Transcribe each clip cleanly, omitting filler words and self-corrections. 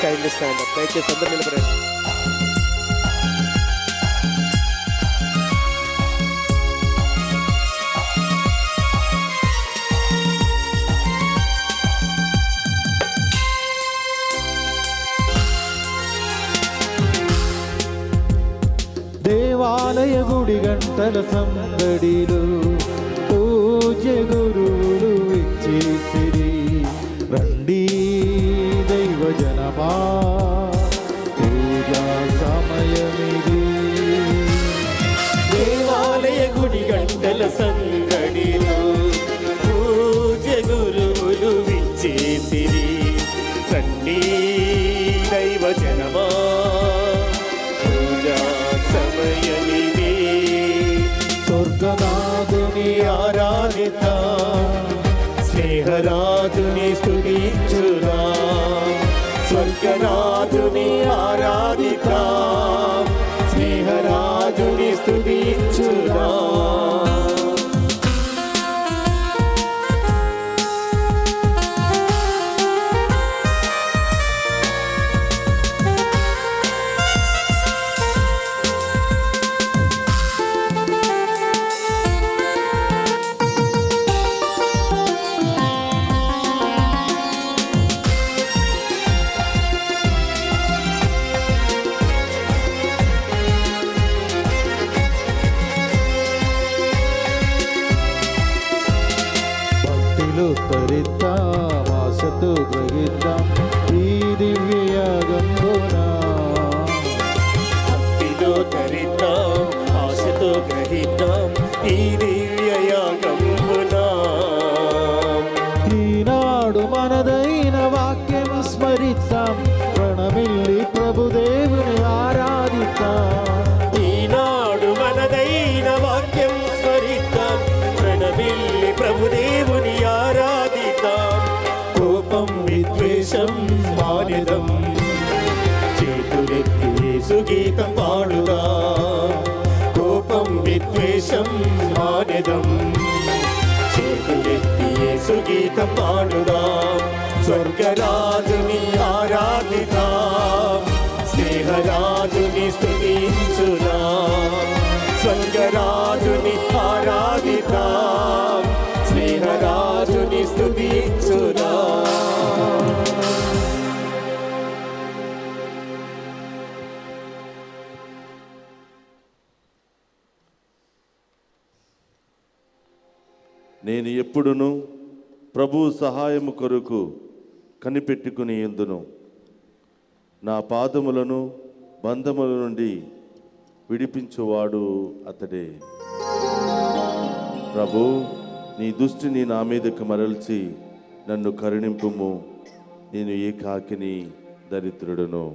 kindly stand up. దయచేసి అందరూ నిలబడండి. దేవాలయ గుడి గంటల సందడిలో పూజ్య గురువులు ఇచ్చేసిరి. రండి దైవజనమా, పూజా సమయమిది. దేవాలయ గుడి గంటల సందడిలో పూజ్య గురువులు విచ్చేసిరి. రండి దైవజనమా, పూజా సమయమిది. స్వర్గనాథుని ఆరాధిత స్నేహరాజుని స్తుతించుదా. స్వర్గనాథుని ఆరాధిత స్నేహరాజుని స్తుతించుదా. తరిద్దాం, ఆశతో గ్రహిద్దాం ఈ దివ్యయాగంబున. భక్తిలో తరిద్దాం, ఆశతో గ్రహిద్దాం ఈ దివ్యయాగంబున. ఈనాడు మనదైన వాక్యం స్మరిద్దాం, ప్రణమిల్లి ప్రభుదేవుని ఆరాధిద్దాం. ఈనాడు మనదైన వాక్యం స్మరిద్దాం, ప్రణమిల్లి ప్రభుదేవుని ఆరాధిద్దాం. కోపం విద్వేషం మానిదం, చేతులెత్తి యేసు గీతం పాడుదాం. కోపం విద్వేషం మానిదం, చేతులెత్తి యేసు గీతం పాడుదాం. స్వర్గరాజుని ఆరాధిద్దాం, స్నేహరాజుని స్తుతించుదాం. స్వర్గరాజుని ఆరాధిద్దాం, స్నేహరాజుని స్తుతించుదాం. నేను ఎప్పుడును ప్రభు సహాయము కొరకు కనిపెట్టుకుని ఎందును. నా పాదములను బంధముల నుండి విడిపించువాడు అతడే. ప్రభు, నీ దృష్టిని నా మీదకు మరల్చి నన్ను కరుణింపుము. నేను ఏకాకిని దరిద్రుడును.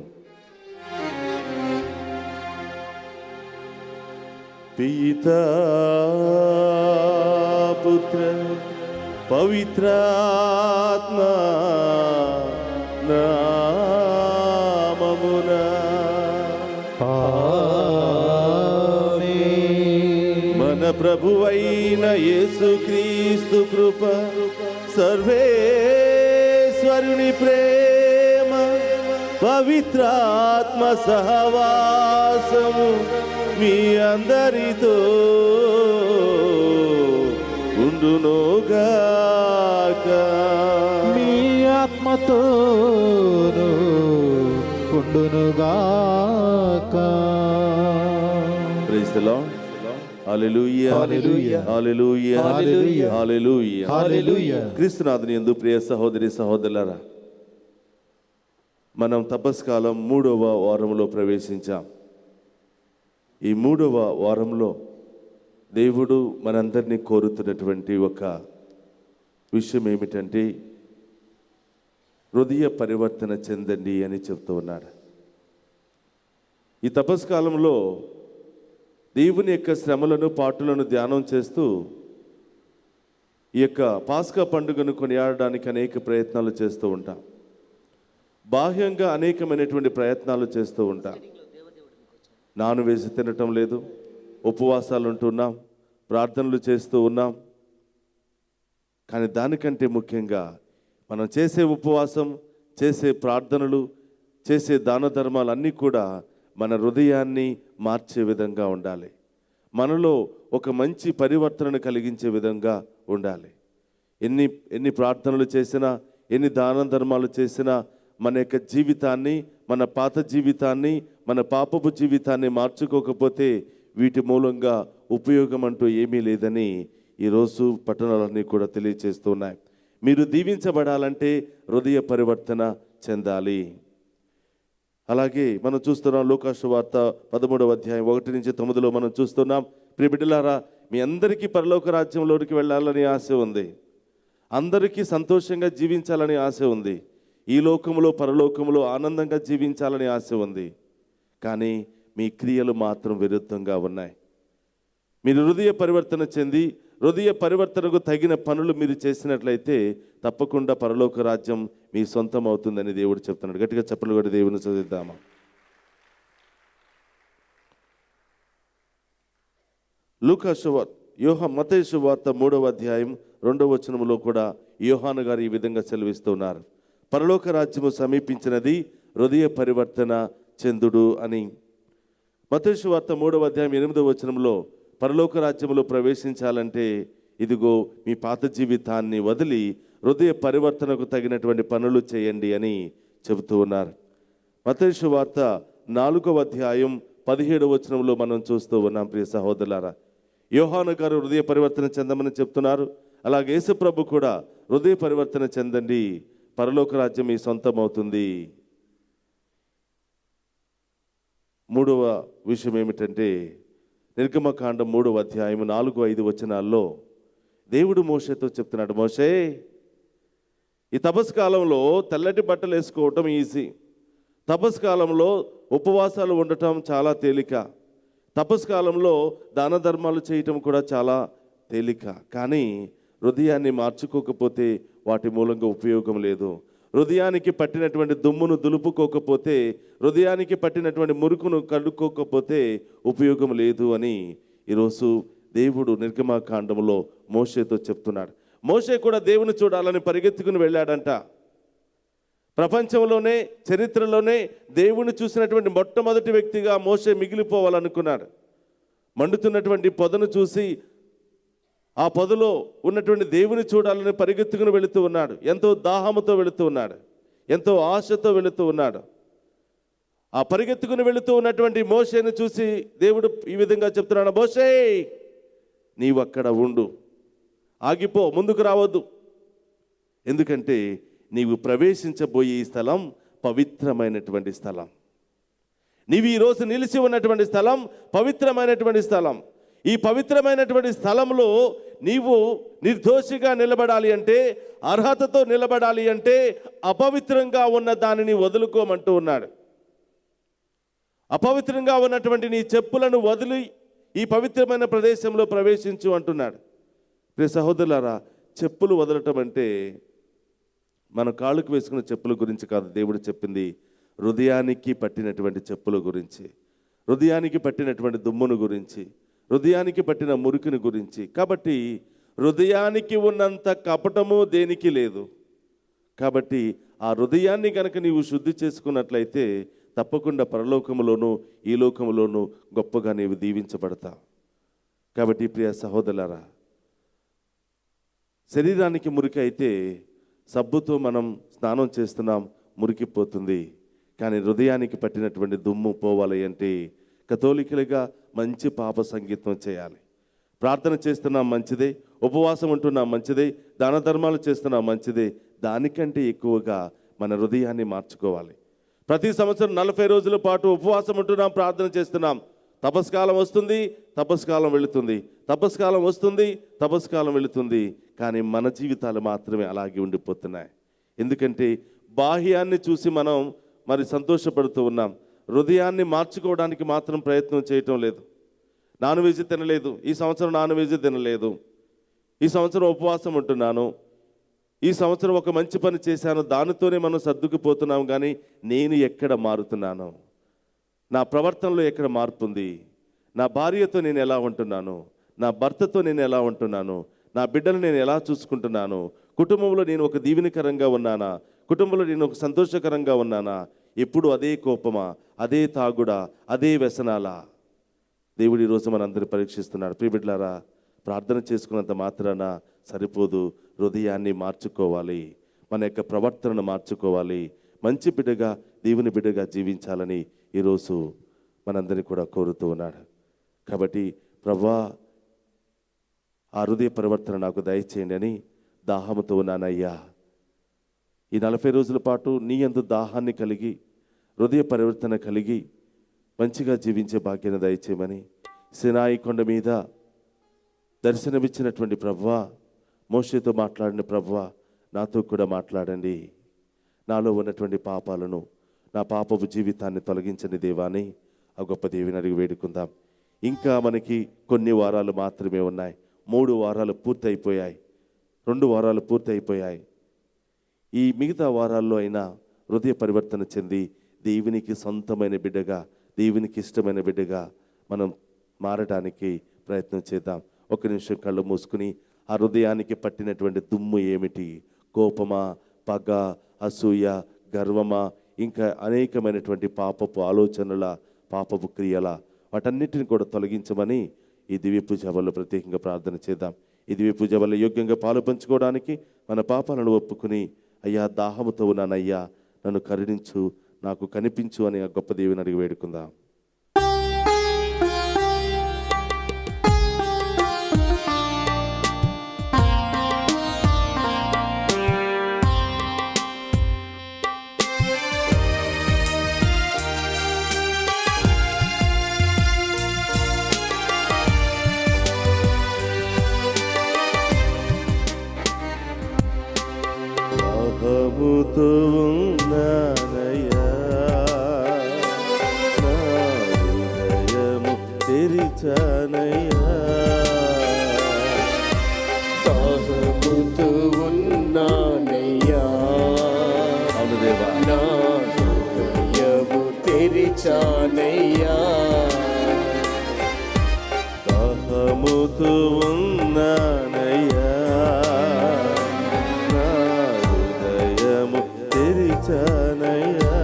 పితా పుత్ర పవిత్రాత్మ నామమున మన ప్రభువైన యేసుక్రీస్తు కృప, సర్వేశ్వరుని ప్రేమ, పవిత్రాత్మ సహవాసము మీ అందరితో ఉండునుగాక. మీ ఆత్మతోను ఉండునుగాక. Praise the Lord. హల్లెలూయా, హల్లెలూయా, హల్లెలూయా, హల్లెలూయా, హల్లెలూయా, హల్లెలూయా. క్రీస్తునాథుని యందు ప్రియ సహోదరి సహోదరులారా, మనం తపస్కాలం 3వ వారంలో ప్రవేశించాం. ఈ 3వ వారంలో దేవుడు మనందరినీ కోరుతున్నటువంటి ఒక విషయం ఏమిటంటే, హృదయ పరివర్తన చెందండి అని చెప్తూ ఉన్నాడు. ఈ తపస్కాలంలో దేవుని యొక్క శ్రమలను, పాటులను ధ్యానం చేస్తూ ఈ యొక్క పాస్కా పండుగను కొనియాడడానికి అనేక ప్రయత్నాలు చేస్తూ ఉంటాం. బాహ్యంగా అనేకమైనటువంటి ప్రయత్నాలు చేస్తూ ఉంటాం. నాన్ వెజ్ తినటం లేదు, ఉపవాసాలు ఉంటున్నాం, ప్రార్థనలు చేస్తూ ఉన్నాం. కానీ దానికంటే ముఖ్యంగా మనం చేసే ఉపవాసం, చేసే ప్రార్థనలు చేసే దాన ధర్మాలన్నీ కూడా మన హృదయాన్ని మార్చే విధంగా ఉండాలి. మనలో ఒక మంచి పరివర్తనను కలిగించే విధంగా ఉండాలి. ఎన్ని ప్రార్థనలు చేసినా, ఎన్ని దాన ధర్మాలు చేసినా మన యొక్క జీవితాన్ని, మన పాత జీవితాన్ని, మన పాపపు జీవితాన్ని మార్చుకోకపోతే వీటి మూలంగా ఉపయోగం అంటూ ఏమీ లేదని ఈరోజు పట్టణాలన్నీ కూడా తెలియచేస్తున్నాయి. మీరు దీవించబడాలంటే హృదయ పరివర్తన చెందాలి. అలాగే మనం చూస్తున్నాం లూకా సువార్త 13వ అధ్యాయం 1-9 మనం చూస్తున్నాం. ప్రియ బిడ్డలారా, మీ అందరికీ పరలోక రాజ్యంలోనికి వెళ్ళాలని ఆశ ఉంది. అందరికీ సంతోషంగా జీవించాలని ఆశ ఉంది. ఈ లోకంలో పరలోకంలో ఆనందంగా జీవించాలని ఆశ ఉంది. కానీ మీ క్రియలు మాత్రం విరుద్ధంగా ఉన్నాయి. మీరు హృదయ పరివర్తన చెంది హృదయ పరివర్తనకు తగిన పనులు మీరు చేసినట్లయితే తప్పకుండా పరలోక రాజ్యం మీ సొంతం అవుతుందని దేవుడు చెప్తున్నాడు. గట్టిగా చప్పట్లు కొట్టి దేవుని చదివిద్దామా. మత్తయి సువార్త 3వ అధ్యాయం 2వ వచనములో కూడా యోహాను గారు ఈ విధంగా సెలవిస్తున్నారు. పరలోక రాజ్యము సమీపించినది, హృదయ పరివర్తన చెందుడు అని. మత్తయి సువార్త 3వ అధ్యాయం 8వ వచనంలో పరలోక రాజ్యములో ప్రవేశించాలంటే ఇదిగో మీ పాత జీవితాన్ని వదిలి హృదయ పరివర్తనకు తగినటువంటి పనులు చేయండి అని చెబుతూ ఉన్నారు. మత్తయి సువార్త 4వ అధ్యాయం 17వ వచనంలో మనం చూస్తూ ఉన్నాం. ప్రియ సహోదరులారా, యోహాను గారు హృదయ పరివర్తన చెందమని చెప్తున్నారు. అలాగే యేసుప్రభు కూడా హృదయ పరివర్తన చెందండి, పరలోక రాజ్యం మీ సొంతం అవుతుంది. మూడవ విషయం ఏమిటంటే నిర్గమకాండం 3వ అధ్యాయం 4-5 వచనాల్లో దేవుడు మోషేతో చెప్తున్నాడు, మోషే, ఈ తపస్సు కాలంలో తెల్లటి బట్టలు వేసుకోవటం ఈజీ. తపస్సు కాలంలో ఉపవాసాలు ఉండటం చాలా తేలిక. తపస్సు కాలంలో దాన ధర్మాలు చేయటం కూడా చాలా తేలిక. కానీ హృదయాన్ని మార్చుకోకపోతే వాటి మూలంగా ఉపయోగం లేదు. హృదయానికి పట్టినటువంటి దుమ్మును దులుపుకోకపోతే, హృదయానికి పట్టినటువంటి మురుకును కడుక్కోకపోతే ఉపయోగం లేదు అని ఈరోజు దేవుడు నిర్గమకాండంలో మోషేతో చెప్తున్నాడు. మోషే కూడా దేవుని చూడాలని పరిగెత్తుకుని వెళ్ళాడంట. ప్రపంచంలోనే చరిత్రలోనే దేవుని చూసినటువంటి మొట్టమొదటి వ్యక్తిగా మోషే మిగిలిపోవాలనుకున్నాడు. మండుతున్నటువంటి పొదను చూసి ఆ పొదలో ఉన్నటువంటి దేవుని చూడాలని పరిగెత్తుకుని వెళుతూ ఉన్నాడు. ఎంతో దాహముతో వెళుతూ ఉన్నాడు, ఎంతో ఆశతో వెళుతూ ఉన్నాడు. ఆ పరిగెత్తుకుని వెళుతూ ఉన్నటువంటి మోషేను చూసి దేవుడు ఈ విధంగా చెప్తున్నాడు, మోషే, నీవు అక్కడ ఉండు, ఆగిపో, ముందుకు రావద్దు. ఎందుకంటే నీవు ప్రవేశించబోయే ఈ స్థలం పవిత్రమైనటువంటి స్థలం. నీవు ఈరోజు నిలిచి ఉన్నటువంటి స్థలం పవిత్రమైనటువంటి స్థలం. ఈ పవిత్రమైనటువంటి స్థలంలో నీవు నిర్దోషిగా నిలబడాలి అంటే, అర్హతతో నిలబడాలి అంటే అపవిత్రంగా ఉన్న దానిని వదులుకోమంటూ ఉన్నాడు. అపవిత్రంగా ఉన్నటువంటి నీ చెప్పులను వదిలి ఈ పవిత్రమైన ప్రదేశంలో ప్రవేశించు అంటున్నాడు. ప్రియ సహోదరులారా, చెప్పులు వదలటం అంటే మన కాళ్ళకు వేసుకున్న చెప్పుల గురించి కాదు దేవుడు చెప్పింది, హృదయానికి పట్టినటువంటి చెప్పుల గురించి, హృదయానికి పట్టినటువంటి దుమ్మును గురించి, హృదయానికి పట్టిన మురికిని గురించి. కాబట్టి హృదయానికి ఉన్నంత కపటము దేనికి లేదు. కాబట్టి ఆ హృదయాన్ని కనుక నీవు శుద్ధి చేసుకున్నట్లయితే తప్పకుండా పరలోకములోను ఈ లోకములోను గొప్పగా నీవు దీవించబడతావు. కాబట్టి ప్రియ సహోదరులారా, శరీరానికి మురికి అయితే సబ్బుతో మనం స్నానం చేస్తున్నాం, మురికిపోతుంది. కానీ హృదయానికి పట్టినటువంటి దుమ్ము పోవాలి అంటే కథోలికలుగా మంచి పాప సంగీతం చేయాలి. ప్రార్థన చేస్తున్నాం మంచిదే, ఉపవాసం ఉంటున్నాం మంచిదే, దాన ధర్మాలు చేస్తున్నాం మంచిదే. దానికంటే ఎక్కువగా మన హృదయాన్ని మార్చుకోవాలి. ప్రతి సంవత్సరం 40 రోజుల పాటు ఉపవాసం ఉంటున్నాం, ప్రార్థన చేస్తున్నాం. తపస్కాలం వస్తుంది, తపస్కాలం వెళుతుంది, తపస్కాలం వస్తుంది, తపస్కాలం వెళుతుంది. కానీ మన జీవితాలు మాత్రమే అలాగే ఉండిపోతున్నాయి. ఎందుకంటే బాహ్యాన్ని చూసి మనం మరి సంతోషపడుతూ ఉన్నాం, హృదయాన్ని మార్చుకోవడానికి మాత్రం ప్రయత్నం చేయటం లేదు. నాన్ వెజ్ తినలేదు, ఈ సంవత్సరం నాన్ వెజ్ తినలేదు, ఈ సంవత్సరం ఉపవాసం ఉంటున్నాను, ఈ సంవత్సరం ఒక మంచి పని చేశాను, దానితోనే మనం సర్దుకుపోతున్నాం. కానీ నేను ఎక్కడ మారుతున్నాను, నా ప్రవర్తనలో ఎక్కడ మార్పు ఉంది, నా భార్యతో నేను ఎలా ఉంటున్నాను, నా భర్తతో నేను ఎలా ఉంటున్నాను, నా బిడ్డలు నేను ఎలా చూసుకుంటున్నాను, కుటుంబంలో నేను ఒక దీవెనకరంగా ఉన్నానా, కుటుంబంలో నేను ఒక సంతోషకరంగా ఉన్నానా, ఎప్పుడు అదే కోపమా, అదే తాగుడా, అదే వ్యసనాలా? దేవుడు ఈరోజు మనందరినీ పరీక్షిస్తున్నాడు. ప్రియబిడ్డలారా, ప్రార్థన చేసుకున్నంత మాత్రాన సరిపోదు. హృదయాన్ని మార్చుకోవాలి, మన యొక్క ప్రవర్తనను మార్చుకోవాలి, మంచి బిడ్డగా, దేవుని బిడ్డగా జీవించాలని ఈరోజు మనందరినీ కూడా కోరుతూ ఉన్నాడు. కాబట్టి ప్రభువా, ఆ హృదయ పరివర్తన నాకు దయచేయండి అని దాహముతో ఉన్నానయ్యా. ఈ 40 రోజుల పాటు నీ యందు దాహాన్ని కలిగి, హృదయ పరివర్తన కలిగి మంచిగా జీవించే భాగ్యాన్ని దయచేయమని సినాయి కొండ మీద దర్శనమిచ్చినటువంటి ప్రభువా, మోషేతో మాట్లాడిన ప్రభువా, నాతో కూడా మాట్లాడండి. నాలో ఉన్నటువంటి పాపాలను, నా పాపపు జీవితాన్ని తొలగించని దేవాని ఆ గొప్ప దేవిని అడిగి వేడుకుందాం. ఇంకా మనకి కొన్ని వారాలు మాత్రమే ఉన్నాయి. 3 వారాలు పూర్తి అయిపోయాయి, 2 వారాలు పూర్తి అయిపోయాయి. ఈ మిగతా వారాల్లో అయినా హృదయ పరివర్తన చెంది దేవునికి సొంతమైన బిడ్డగా, దేవునికి ఇష్టమైన బిడ్డగా మనం మారడానికి ప్రయత్నం చేద్దాం. 1 నిమిషం కళ్ళు మూసుకుని ఆ హృదయానికి పట్టినటువంటి దుమ్ము ఏమిటి? కోపమా, పగ, అసూయ, గర్వమా, ఇంకా అనేకమైనటువంటి పాపపు ఆలోచనల, పాపపు క్రియల, వాటన్నిటిని కూడా తొలగించమని ఈ దివ్య పూజ వల్ల ప్రత్యేకంగా ప్రార్థన చేద్దాం. ఈ దివ్య పూజ వల్ల యోగ్యంగా పాలు పంచుకోవడానికి మన పాపాలను ఒప్పుకుని, అయ్యా దాహముతో ఉన్నానయ్యా, నన్ను కరుణించు, నాకు కనిపించు అని ఆ గొప్ప దేవుని అడిగి వేడుకుందాం. దాహముతో ఉన్నానయ్యా, నా హృదయము తెరిచానయ్యా. దాహముతో ఉన్నానయ్యా, అవును దేవా, నా హృదయము తెరిచానయ్యా. దాహముతో ఉన్నానయ్యా, నా హృదయము తెరిచానయ్యా.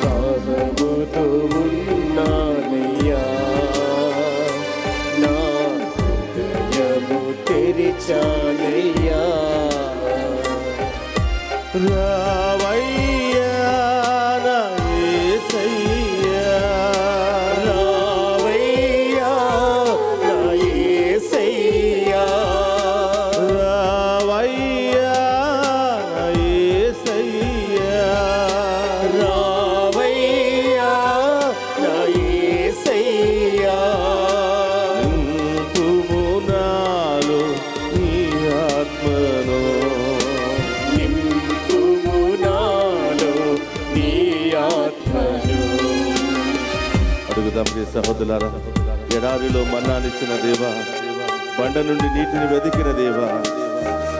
దాహముతో ఉన్నానయ్యా, నా హృదయము తెరిచానయ్యా. రావయ్యా నా యేసయ్యా, రావయ్యా నా యేసయ్యా, రావయ్యా నా యేసయ్యా, రావయ్యా నా యేసయ్యా. నింపుము నాలో నీ ఆత్మను, నింపుము నాలో నీ ఆత్మను. అడుగుదాం ప్రియ సహోదరులారా. ఎడారిలో మన్నానిచ్చిన దేవా, బండ నుండి నీటిని వెదికిన దేవా,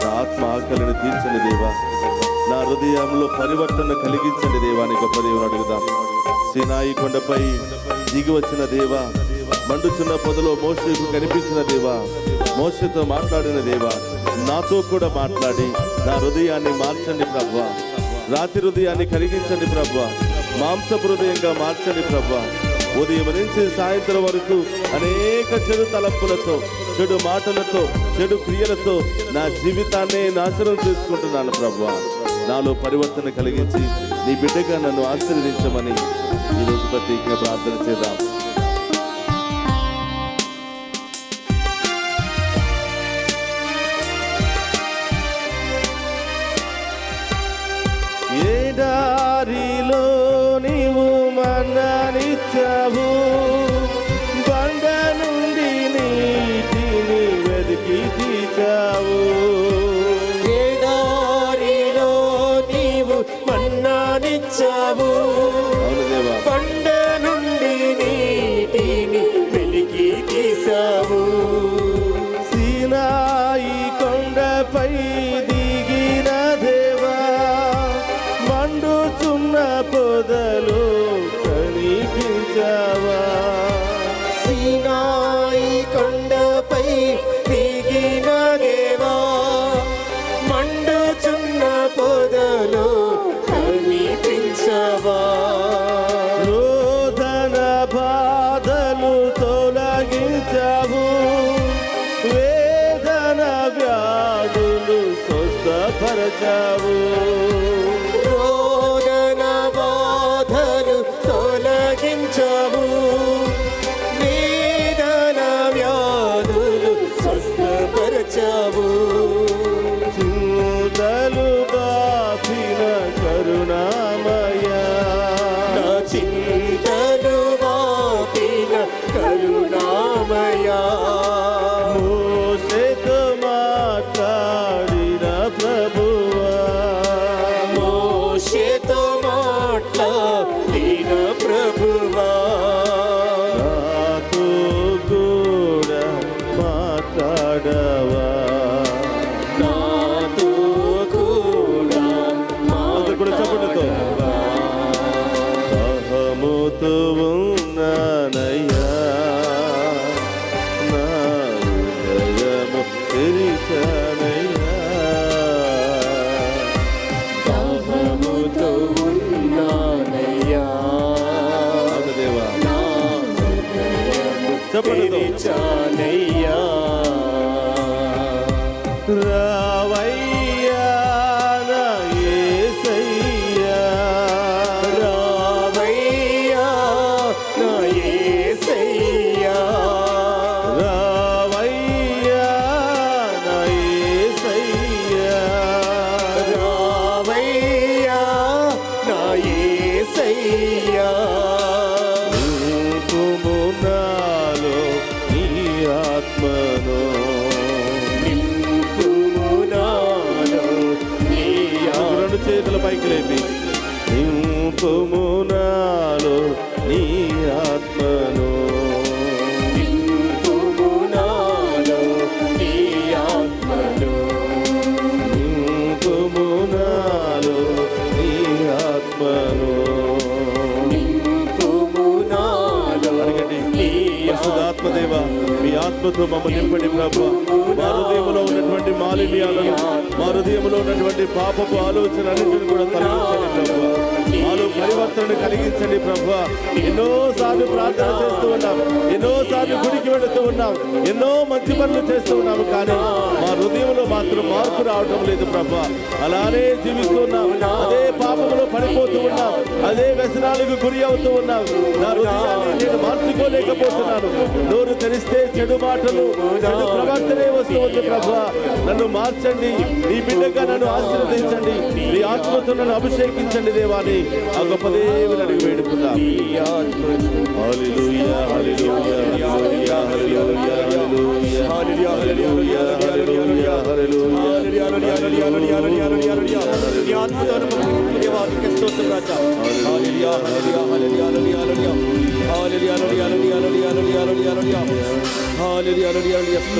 నా ఆత్మ ఆకలిని తీర్చని దేవా, నా హృదయంలో పరివర్తన కలిగించని దేవాని గొప్ప దేవుని అడుగుదాం. సినాయి కొండపై దిగి వచ్చిన దేవా, మండుచున్న పొదలో మోషేకు కనిపించిన దేవా, మోషేతో మాట్లాడిన దేవా, నాతో కూడా మాట్లాడి నా హృదయాన్ని మార్చండి ప్రభువా. రాతి హృదయాన్ని కలిగించండి ప్రభువా, మాంసపు హృదయంగా మార్చండి ప్రభువా. ఉదయం నుంచి సాయంత్రం వరకు అనేక చెడు తలంపులతో, చెడు మాటలతో, చెడు క్రియలతో నా జీవితాన్ని నాశనం చేసుకుంటున్నాను ప్రభువా. నాలో పరివర్తన కలిగించి నీ బిడ్డగా నన్ను ఆశీర్వదించమని ఈరోజు ప్రత్యేకంగా ప్రార్థన చేద్దాం. ఎడారిలో నీవు మన్నానిచ్చావు, బండ నుండి నీటిని వెతికి తీర్చావు. ఎడారిలో నీవు మన్నానిచ్చావు, అవును దేవా, బండ నుండి నీటిని వెలికి తీసావు. సీనాయి కొండపై దిగిన దేవా, మండుచున్న పొదలు కనిపించావా. సీనాయి కొండపై దిగిన దేవా, మండుచున్న పొదలో రోగాలు స్వస్థపరచావు. రోదన బాధలు తొలగించావు, వేదన వ్యాధులు స్వస్థపరచావు. చింతలు బాపిన కరుణామయా, నా చింతలు వాపిన కరుణామయా. మోషేతో మాట్లాడిన ప్రభువా, మోషేతో మాట్లాడిన ప్రభువా, నాతో కూడా మాట్లాడవా. నాతో కూడా అందరూ కూడా చప్పట్లతో. దాహముతో ఉన్నానయ్యా, నా హృదయము తెరిచానయ్యా. దాహముతో ఉన్నానయ్యా, అవును దేవా. నా హృదయము చప్పట్లతో. తెరిచానయ్యా. రావయ్యా నా యేసయ్యా, రావయ్యా నా యేసయ్యా, రావయ్యా నా యేసయ్యా. రావయ్యా నా యేసయ్యా. నింపుము నాలో నీ ఆత్మను, నింపుము నాలో నీ రెండు చేతుల పైకి లేపి. నింపుము నాలో నీ ఆత్మను, నింపుము నాలో నీ ఆత్మను. నింపుము నాలో నీ ఆత్మను. నింపుము నాలో అడగండి. నీ పరిశుద్ధాత్మదేవ, మీ ఆత్మతో మమ్మల్ని నింపండి ప్రభువా. మా హృదయంలో ఉన్నటువంటి మాలిన్యాలను, మా హృదయంలో ఉన్నటువంటి పాపపు ఆలోచనలన్నింటిని కూడా తొలగించండి ప్రభువా. మాలో పరివర్తన కలిగించండి ప్రభువా. ఎన్నో సార్లు ప్రార్థన చేస్తూ ఉన్నాం, ఎన్నో సార్లు గుడికి వెళుతూ ఉన్నాం, ఎన్నో మంచి పనులు చేస్తూ ఉన్నాము, కానీ మా హృదయంలో మాత్రం మార్పు రావడం లేదు ప్రభువా. అలానే జీవిస్తూ ఉన్నాం, అదే పాపంలో పడిపోతూ ఉన్నాం, అదే వ్యసనాలకు గురి అవుతూ ఉన్నాం. నా హృదయాన్ని నేను మార్చుకోలేకపోతున్నాను. నోరు తెరిస్తే చెడు మాటలు, చెడు ప్రవర్తనే వస్తూ ఉంది ప్రభువా. నన్ను మార్చండి, నీ బిడ్డగా నన్ను ఆశీర్వదించండి, నీ ఆత్మతో నన్ను అభిషేకించండి దేవాని. ఆ గొప్ప దేవుని అడిగి వేడుకుందాం. హల్లెలూయా, హల్లెలూయా, హల్లెలూయా, హల్లెలూయా, హల్లెలూయా, హల్లెలూయా, హల్లెలూయా,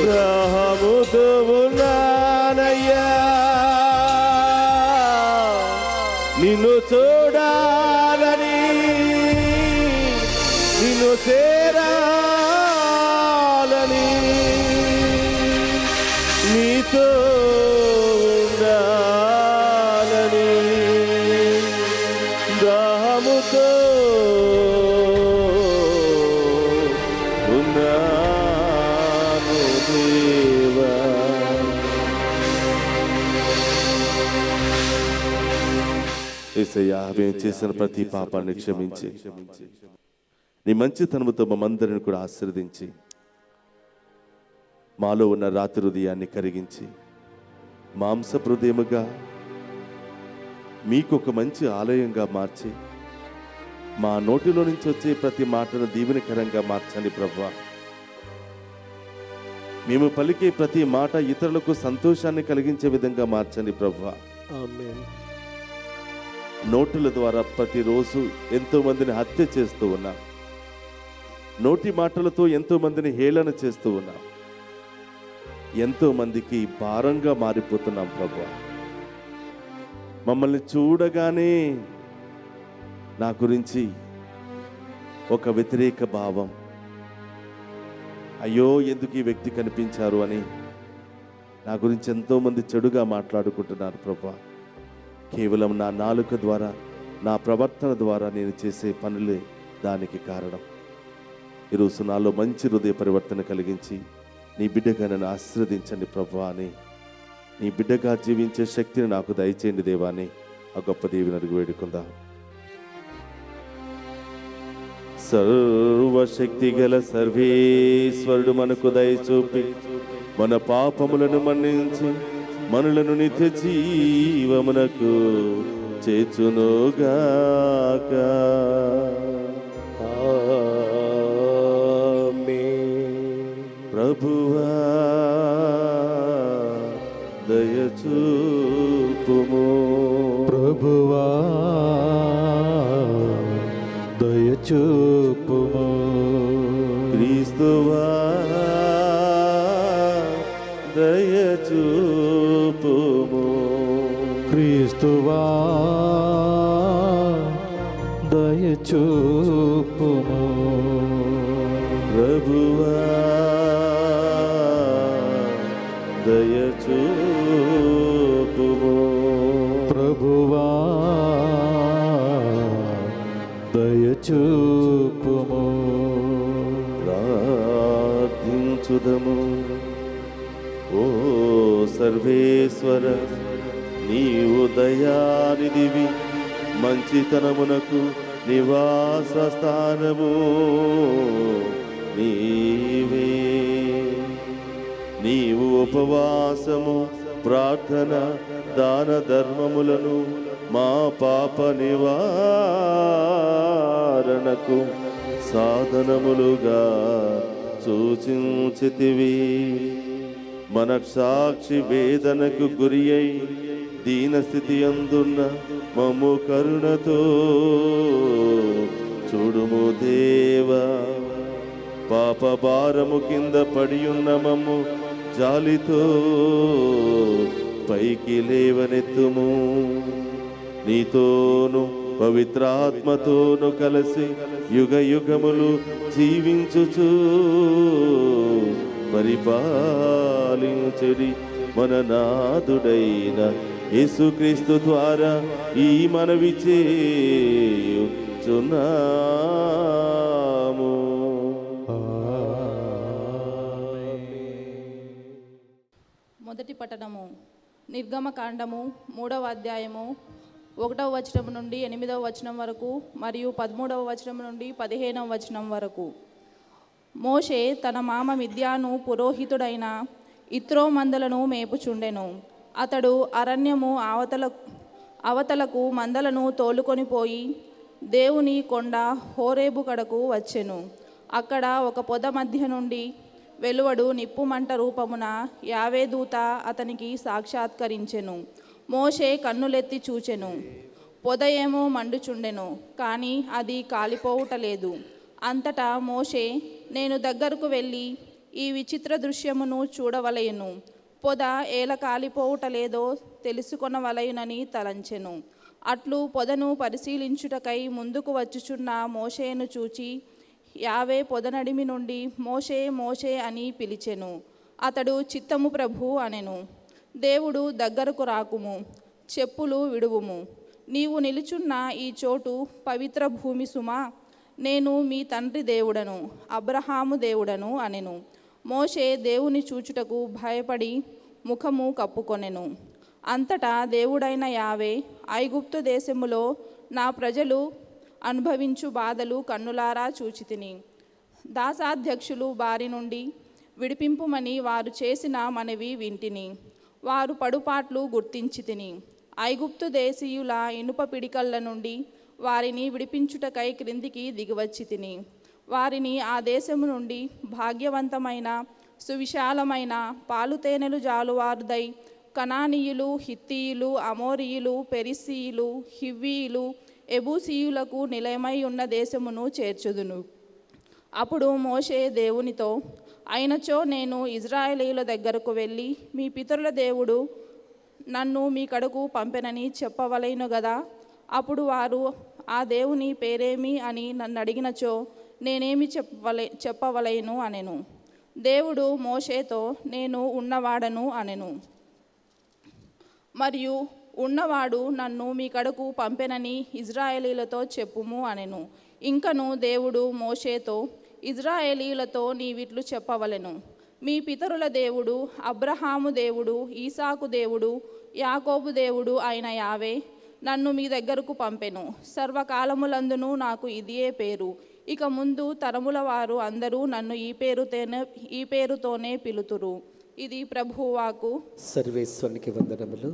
దాహముతో ఉన్నానయ్యా, నిన్ను చూడాలని, నిన్ను చేరాలని, నీతో ఉండాలని, దాహముతో ఉన్నాను దేవా. యేసయ్యా, మేము చేసిన ప్రతి పాపాన్ని క్షమించి నీ మంచితనముతో మమ్మందరిని కూడా ఆశీర్వదించి మాలో ఉన్న రాతి హృదయాన్ని కరిగించి మాంసపు హృదయముగా మీకు ఒక మంచి ఆలయంగా మార్చి మా నోటిలో నుంచి వచ్చే ప్రతి మాటను దీవెనకరంగా మార్చండి ప్రభువా. మేము పలికే ప్రతి మాట ఇతరులకు సంతోషాన్ని కలిగించే విధంగా మార్చండి ప్రభువా. ఆమేన్. నోటుల ద్వారా ప్రతిరోజు ఎంతో మందిని హత్య చేస్తూ ఉన్నాం, నోటి మాటలతో ఎంతో మందిని హేళన చేస్తూ ఉన్నాం, ఎంతో మందికి భారంగా మారిపోతున్నాం ప్రభువా. మమ్మల్ని చూడగానే నా గురించి ఒక వ్యతిరేక భావం, అయ్యో ఎందుకు ఈ వ్యక్తి కనిపించారు అని నా గురించి ఎంతోమంది చెడుగా మాట్లాడుకుంటున్నారు ప్రభువా. కేవలం నా నాలుక ద్వారా, నా ప్రవర్తన ద్వారా నేను చేసే పనులే దానికి కారణం. ఈరోజు నాలో మంచి హృదయ పరివర్తన కలిగించి నీ బిడ్డగా నన్ను ఆశీర్వదించండి ప్రభువా అని నీ బిడ్డగా జీవించే శక్తిని నాకు దయచేయండి దేవాన్ని ఆ గొప్ప దేవిని అడుగు వేడుకుందాం. సర్వశక్తి గల సర్వేశ్వరుడు మనకు దయచూపి మన పాపములను మన్నించి మనలను నిత్య జీవమునకు చేర్చునుగాక. ఆమేన్. ప్రభువా దయచూపుము. ప్రభువా దయచూపుము. క్రీస్తువా దయచూపుము. క్రీస్తువా దయచూపుము. ప్రభువా దయచూపుము. ప్రభువా దయచూపుము. ప్రార్థించుదము. ఓ సర్వేశ్వర, నీవు దయానిధివి, మంచితనమునకు నివాస స్థానము నీవే. నీవు ఉపవాసము, ప్రార్థన, దాన ధర్మములను మా పాప నివారణకు సాధనములుగా సూచించితివి. మన సాక్షి వేదనకు గురి అయి దీనస్థితి అందున్న మమ్ము కరుణతో చూడుము దేవా. పాప భారము కింద పడి ఉన్న మమ్ము జాలితో పైకి లేవనెత్తుము. నీతోను పవిత్రాత్మతోను కలిసి యుగ యుగములు జీవించుచు పరిపాలించుడి మన నాథుడైన యేసుక్రీస్తు ద్వారా ఈ మనవి చేయుచున్నాము. మొదటి పట్టణము నిర్గమకాండము 3వ అధ్యాయము 1వ వచనం నుండి 8వ వచనం వరకు మరియు 13వ వచనం నుండి 15వ వచనం వరకు. మోషే తన మామ మిద్యాను పురోహితుడైన ఇత్రో మందలను మేపుచుండెను. అతడు అరణ్యము అవతలకు మందలను తోలుకొని పోయి దేవుని కొండ హోరేబు కడకు వచ్చెను. అక్కడ ఒక పొద మధ్య నుండి వెలువడు నిప్పుమంట రూపమున యావే దూత అతనికి సాక్షాత్కరించెను. మోషే కన్నులెత్తి చూచెను. పొద ఏమో మండుచుండెను, కానీ అది కాలిపోవుటలేదు. అంతటా మోషే, నేను దగ్గరకు వెళ్ళి ఈ విచిత్ర దృశ్యమును చూడవలయను, పొద ఏల కాలిపోవుటలేదో తెలుసుకొనవలయునని తలంచెను. అట్లు పొదను పరిశీలించుటకై ముందుకు వచ్చుచున్న మోషేను చూచి యావే పొదనడిమి నుండి మోషే మోషే అని పిలిచెను. అతడు చిత్తము ప్రభు అనెను. దేవుడు దగ్గరకు రాకుము, చెప్పులు విడువుము, నీవు నిలుచున్న ఈ చోటు పవిత్ర భూమి సుమా, నేను మీ తండ్రి దేవుడను, అబ్రహాము దేవుడను అనెను. మోషే దేవుని చూచుటకు భయపడి ముఖము కప్పుకొనెను. అంతటా దేవుడైన యావే, ఐగుప్తు దేశములో నా ప్రజలు అనుభవించు బాధలు కన్నులారా చూచితిని. దాసాధ్యక్షులు బారి నుండి విడిపింపుమని వారు చేసిన మనవి వింటిని. వారు పడుపాట్లు గుర్తించితిని. ఐగుప్తు దేశీయుల ఇనుప పిడికళ్ళ నుండి వారిని విడిపించుటకై క్రిందికి దిగివచ్చి తిని వారిని ఆ దేశము నుండి భాగ్యవంతమైన సువిశాలమైన పాలుతేనెలు జాలువారుదై కనానీయులు, హిత్తీయులు, అమోరీయులు, పెరిసీయులు, హివ్వీయులు, ఎబూసీయులకు నిలయమై ఉన్న దేశమును చేర్చుదును. అప్పుడు మోషే దేవునితో, అయినచో నేను ఇజ్రాయేలీయుల దగ్గరకు వెళ్ళి మీ పితరుల దేవుడు నన్ను మీ కడకు పంపెనని చెప్పవలెను గదా. అప్పుడు వారు ఆ దేవుని పేరేమి అని నన్ను అడిగినచో నేనేమి చెప్పవలెను అనెను. దేవుడు మోషేతో, నేను ఉన్నవాడను అనెను. మరియు ఉన్నవాడు నన్ను మీ కడకు పంపెనని ఇజ్రాయేలీలతో చెప్పుము అనెను. ఇంకను దేవుడు మోషేతో, ఇజ్రాయేలీలతో నీవిట్లు చెప్పవలెను, మీ పితరుల దేవుడు, అబ్రహాము దేవుడు, ఈసాకు దేవుడు, యాకోబు దేవుడు అయిన యావే నన్ను మీ దగ్గరకు పంపెను. సర్వకాలములందును నాకు ఇదియే పేరు. ఇక ముందు తరముల వారు అందరూ నన్ను ఈ పేరుతోనే పిలుతురు. ఇది ప్రభువాకు. సర్వేశ్వరునికి వందనములు.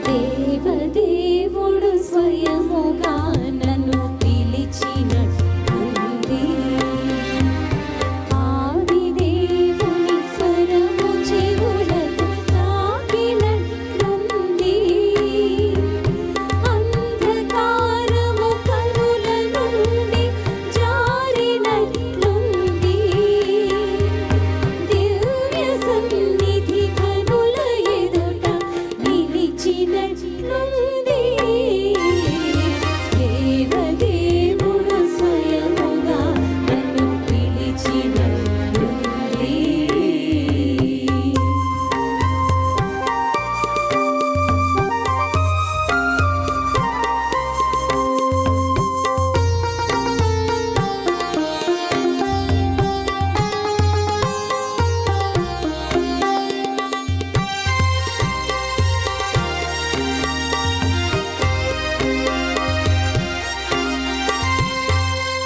దేవదేవుడు స్వయముగా నన్ను పిలిచినట్టుంది. ఆదిదేవుని స్వరము చెవులకు తాకినట్లుంది. అంధకారము కనుల నుండి జారినట్లుంది. దివ్య సన్నిధి కనుల ఎదుట నిలిచినట్లుంది. దేవదేవుడు స్వయముగా నన్ను పిలిచినట్లుంది.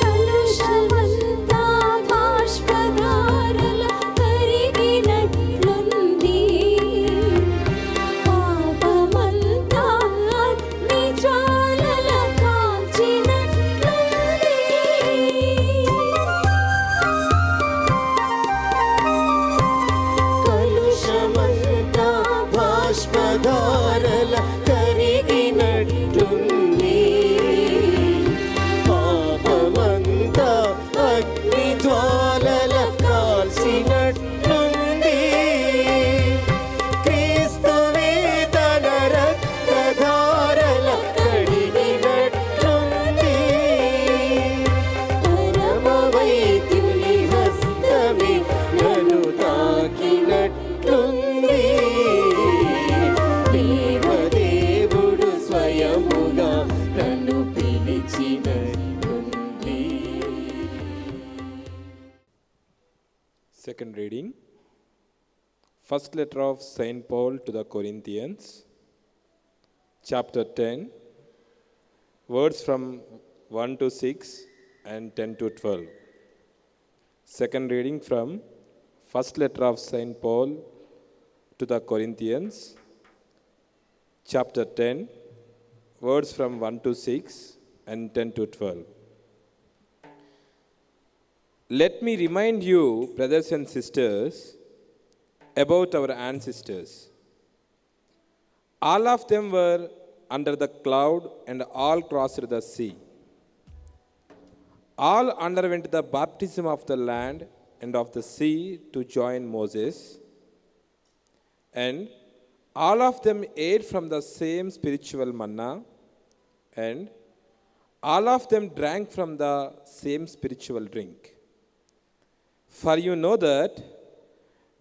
కలుషమంతా బాష్పధారల కరిగినట్లుంది. పాపమంతా అగ్ని జ్వాలల కాల్చినట్లుంది. కలుషమంతా బాష్పధారల కరిగినట్టుంది. పాపమంతా అగ్ని జ్వాలల కాల్చినట్లుంది. క్రీస్తువే తన రక్తధారల కడిగినట్లుంది. పరమ వైద్యుని హస్తమే నన్ను తాకినట్లుంది. దేవదేవుడు స్వయముగా నన్ను పిలిచినట్లుంది. Second reading, first letter of Saint Paul to the Corinthians, chapter 10, words from 1 to 6 and 10 to 12. Second reading from first letter of Saint Paul to the Corinthians, chapter 10, words from 1 to 6 and 10 to 12. Let me remind you, brothers and sisters, about our ancestors. All of them were under the cloud and all crossed the sea. All underwent the baptism of the land and of the sea to join Moses, and all of them ate from the same spiritual manna, and all of them drank from the same spiritual drink. For you know that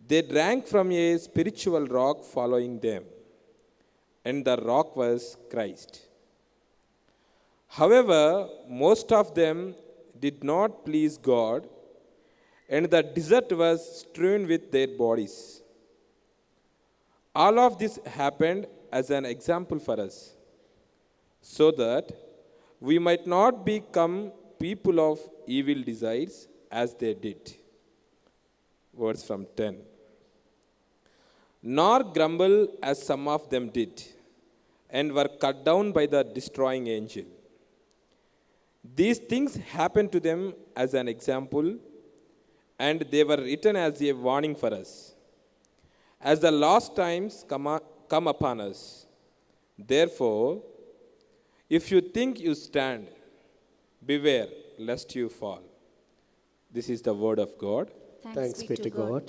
they drank from a spiritual rock following them, and the rock was Christ. However, most of them did not please God, and the desert was strewn with their bodies. All of this happened as an example for us, so that we might not become people of evil desires as they did. Words from 10. Nor grumble as some of them did, and were cut down by the destroying angel. These things happened to them as an example, and they were written as a warning for us, as the last times come upon us. Therefore, if you think you stand, beware lest you fall. This is the word of God. Thanks be to God.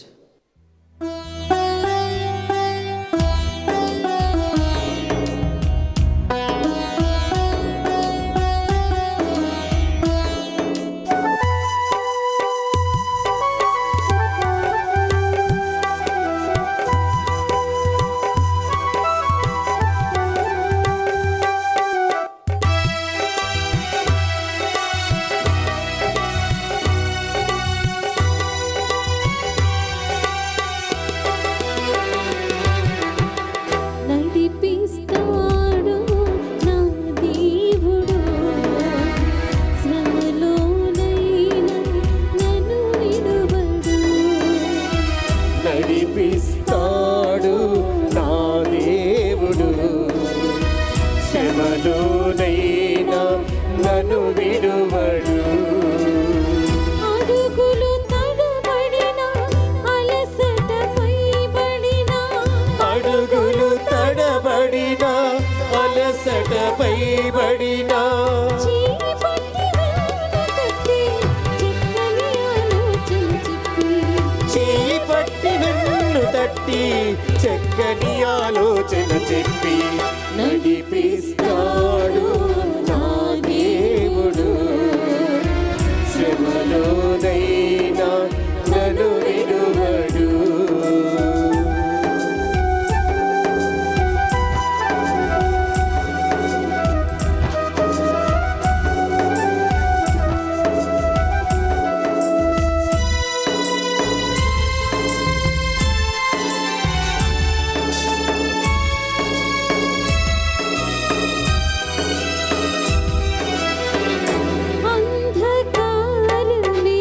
శ్రమలోనైనా నన్ను విడువడు. అడుగులు తడబడినా అలసటపై పడినా అడుగులు తడబడినా అలసటపై పడినా చేయి పట్టి వెన్ను తట్టి చేయి పట్టి వెన్ను తట్టి చక్కని ఆలోచన చెప్పి చక్కని ఆలోచన చెప్పి నడిపిస్తాడు నా దేవుడు. శ్రమలోనైనా నన్ను విడువడు. అంధకారమే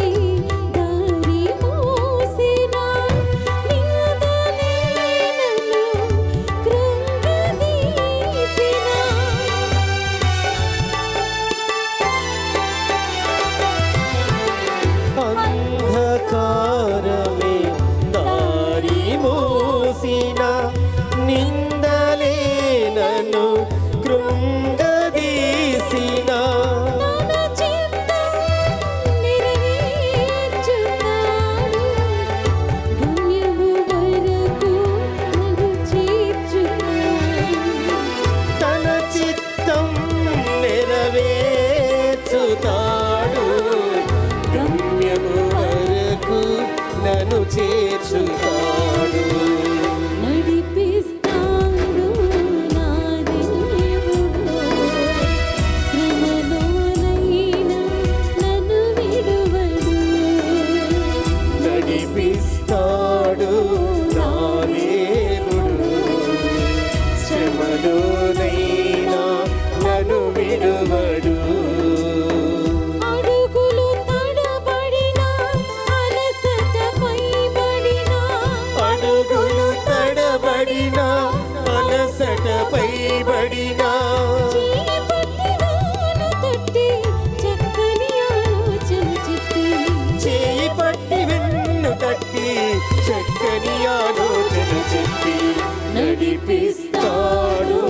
దారి మోసినా నిలదలేనను కృంగదీసినా అంధకారమే దారి మోసిన నిందలే నన్ను కృంగదీసిన తన చిత్తం నెరవేర్చుతాడు గమ్యము వరకు నన్ను చేర్చుతాడు. తన చిత్తం నెరవేర్చుతాడు. గమ్యము వరకు నన్ను చేర్చుతాడు. నడిపిస్తాడు నా దేవుడు. శ్రమలోనైనా నన్ను విడువడు. నడిపిస్తాడు నా దేవుడు. శ్రమలోనైనా నన్ను విడువడు. అడుగులు తడబడినా అలసటపై పడినా అడుగులు తడబడినా అలసటపై పడినా చేయి పట్టి వెన్ను తట్టి చక్కని ఆలోచన చెప్పి చేయి పట్టి వెన్ను తట్టి చక్కని ఆలోచన చెప్పి నడిపిస్తాడు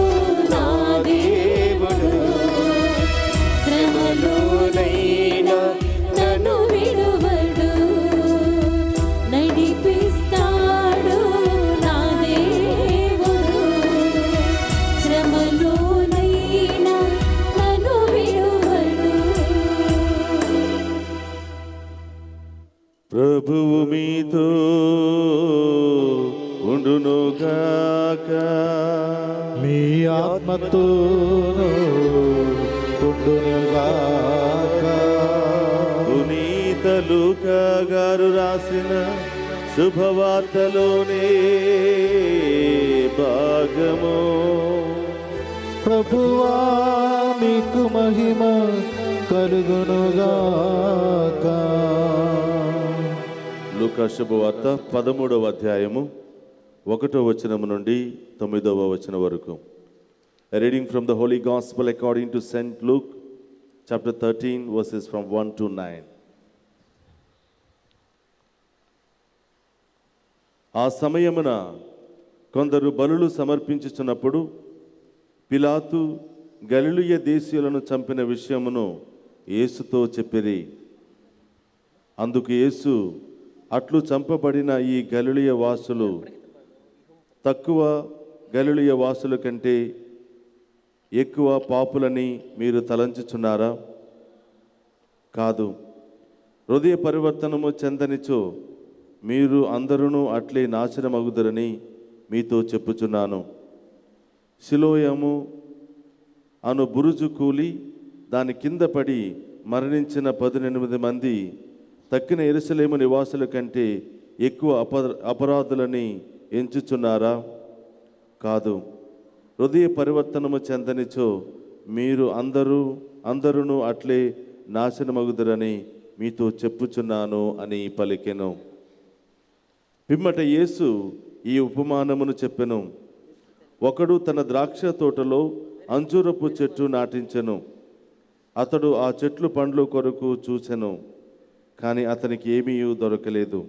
నా దేవుడు. శ్రమలోనైనా నన్ను విడువడు. నడిపిస్తాడు నా దేవుడు. శ్రమలోనైనా నన్ను విడువడు. ప్రభువు మీతో ఉండునుగాక. మీ ఆత్మతోను ఉండునుగాక. పునీత లూకా గారు రాసిన శుభవార్తలోనే భాగము. ప్రభువా మీకు మహిమ కలుగునుగాక. లూకా శుభవార్త 13వ అధ్యాయము 1వ వచనము నుండి 9వ వచనం వరకు. Reading from the holy gospel according to Saint Luke chapter 13 verses from 1 to 9. ఆ సమయమున కొందరు బలులు సమర్పించుచున్నప్పుడు పిలాతు గలిలయ దేశీయులను చంపిన విషయమును యేసుతో చెప్పిరి. అందుకు యేసు, అట్లు చంపబడిన ఈ గలిలయ వాసులు తక్కువ గలిలయ వాసుల కంటే ఎక్కువ పాపులని మీరు తలంచుచున్నారా? కాదు, హృదయ పరివర్తనము చెందనిచో మీరు అందరూ అట్లే నాశనమగుదురని మీతో చెప్పుచున్నాను. సిలోయము అను బురుజు కూలి దాని కింద పడి మరణించిన 18 మంది తక్కిన యెరూషలేము నివాసుల కంటే ఎక్కువ అపరాధులని ఎంచుచున్నారా? కాదు, హృదయ పరివర్తనము చెందనిచో మీరు అందరూ అట్లే నాశనమగుదురని మీతో చెప్పుచున్నాను అని పలికెను. పిమ్మట యేసు ఈ ఉపమానమును చెప్పెను. ఒకడు తన ద్రాక్ష తోటలో అంజూరపు చెట్టు నాటించెను. అతడు ఆ చెట్లు పండ్లు కొరకు చూచెను, కానీ అతనికి ఏమీ దొరకలేదు.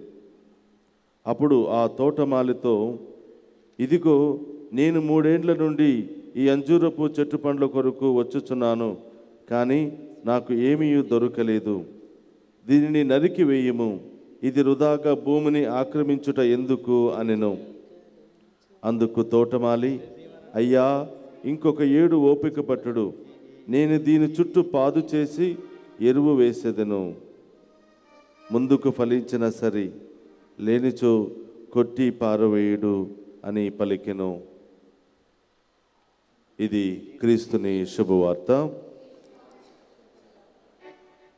అప్పుడు ఆ తోటమాలితో, ఇదిగో నేను 3 ఏండ్ల నుండి ఈ అంజూరపు చెట్టు పండ్ల కొరకు వచ్చుచున్నాను, కానీ నాకు ఏమీ దొరకలేదు. దీనిని నరికి వేయము, ఇది వృధాగా భూమిని ఆక్రమించుట ఎందుకు అనెను. అందుకు తోటమాలి, అయ్యా, ఇంకొక 7 ఓపిక పట్టుడు, నేను దీని చుట్టూ పాదు చేసి ఎరువు వేసేదను. ముందుకు ఫలించిన సరి, లేనిచో కొట్టి పారవేయుడు అని పలికెను. ఇది క్రీస్తుని శుభవార్త.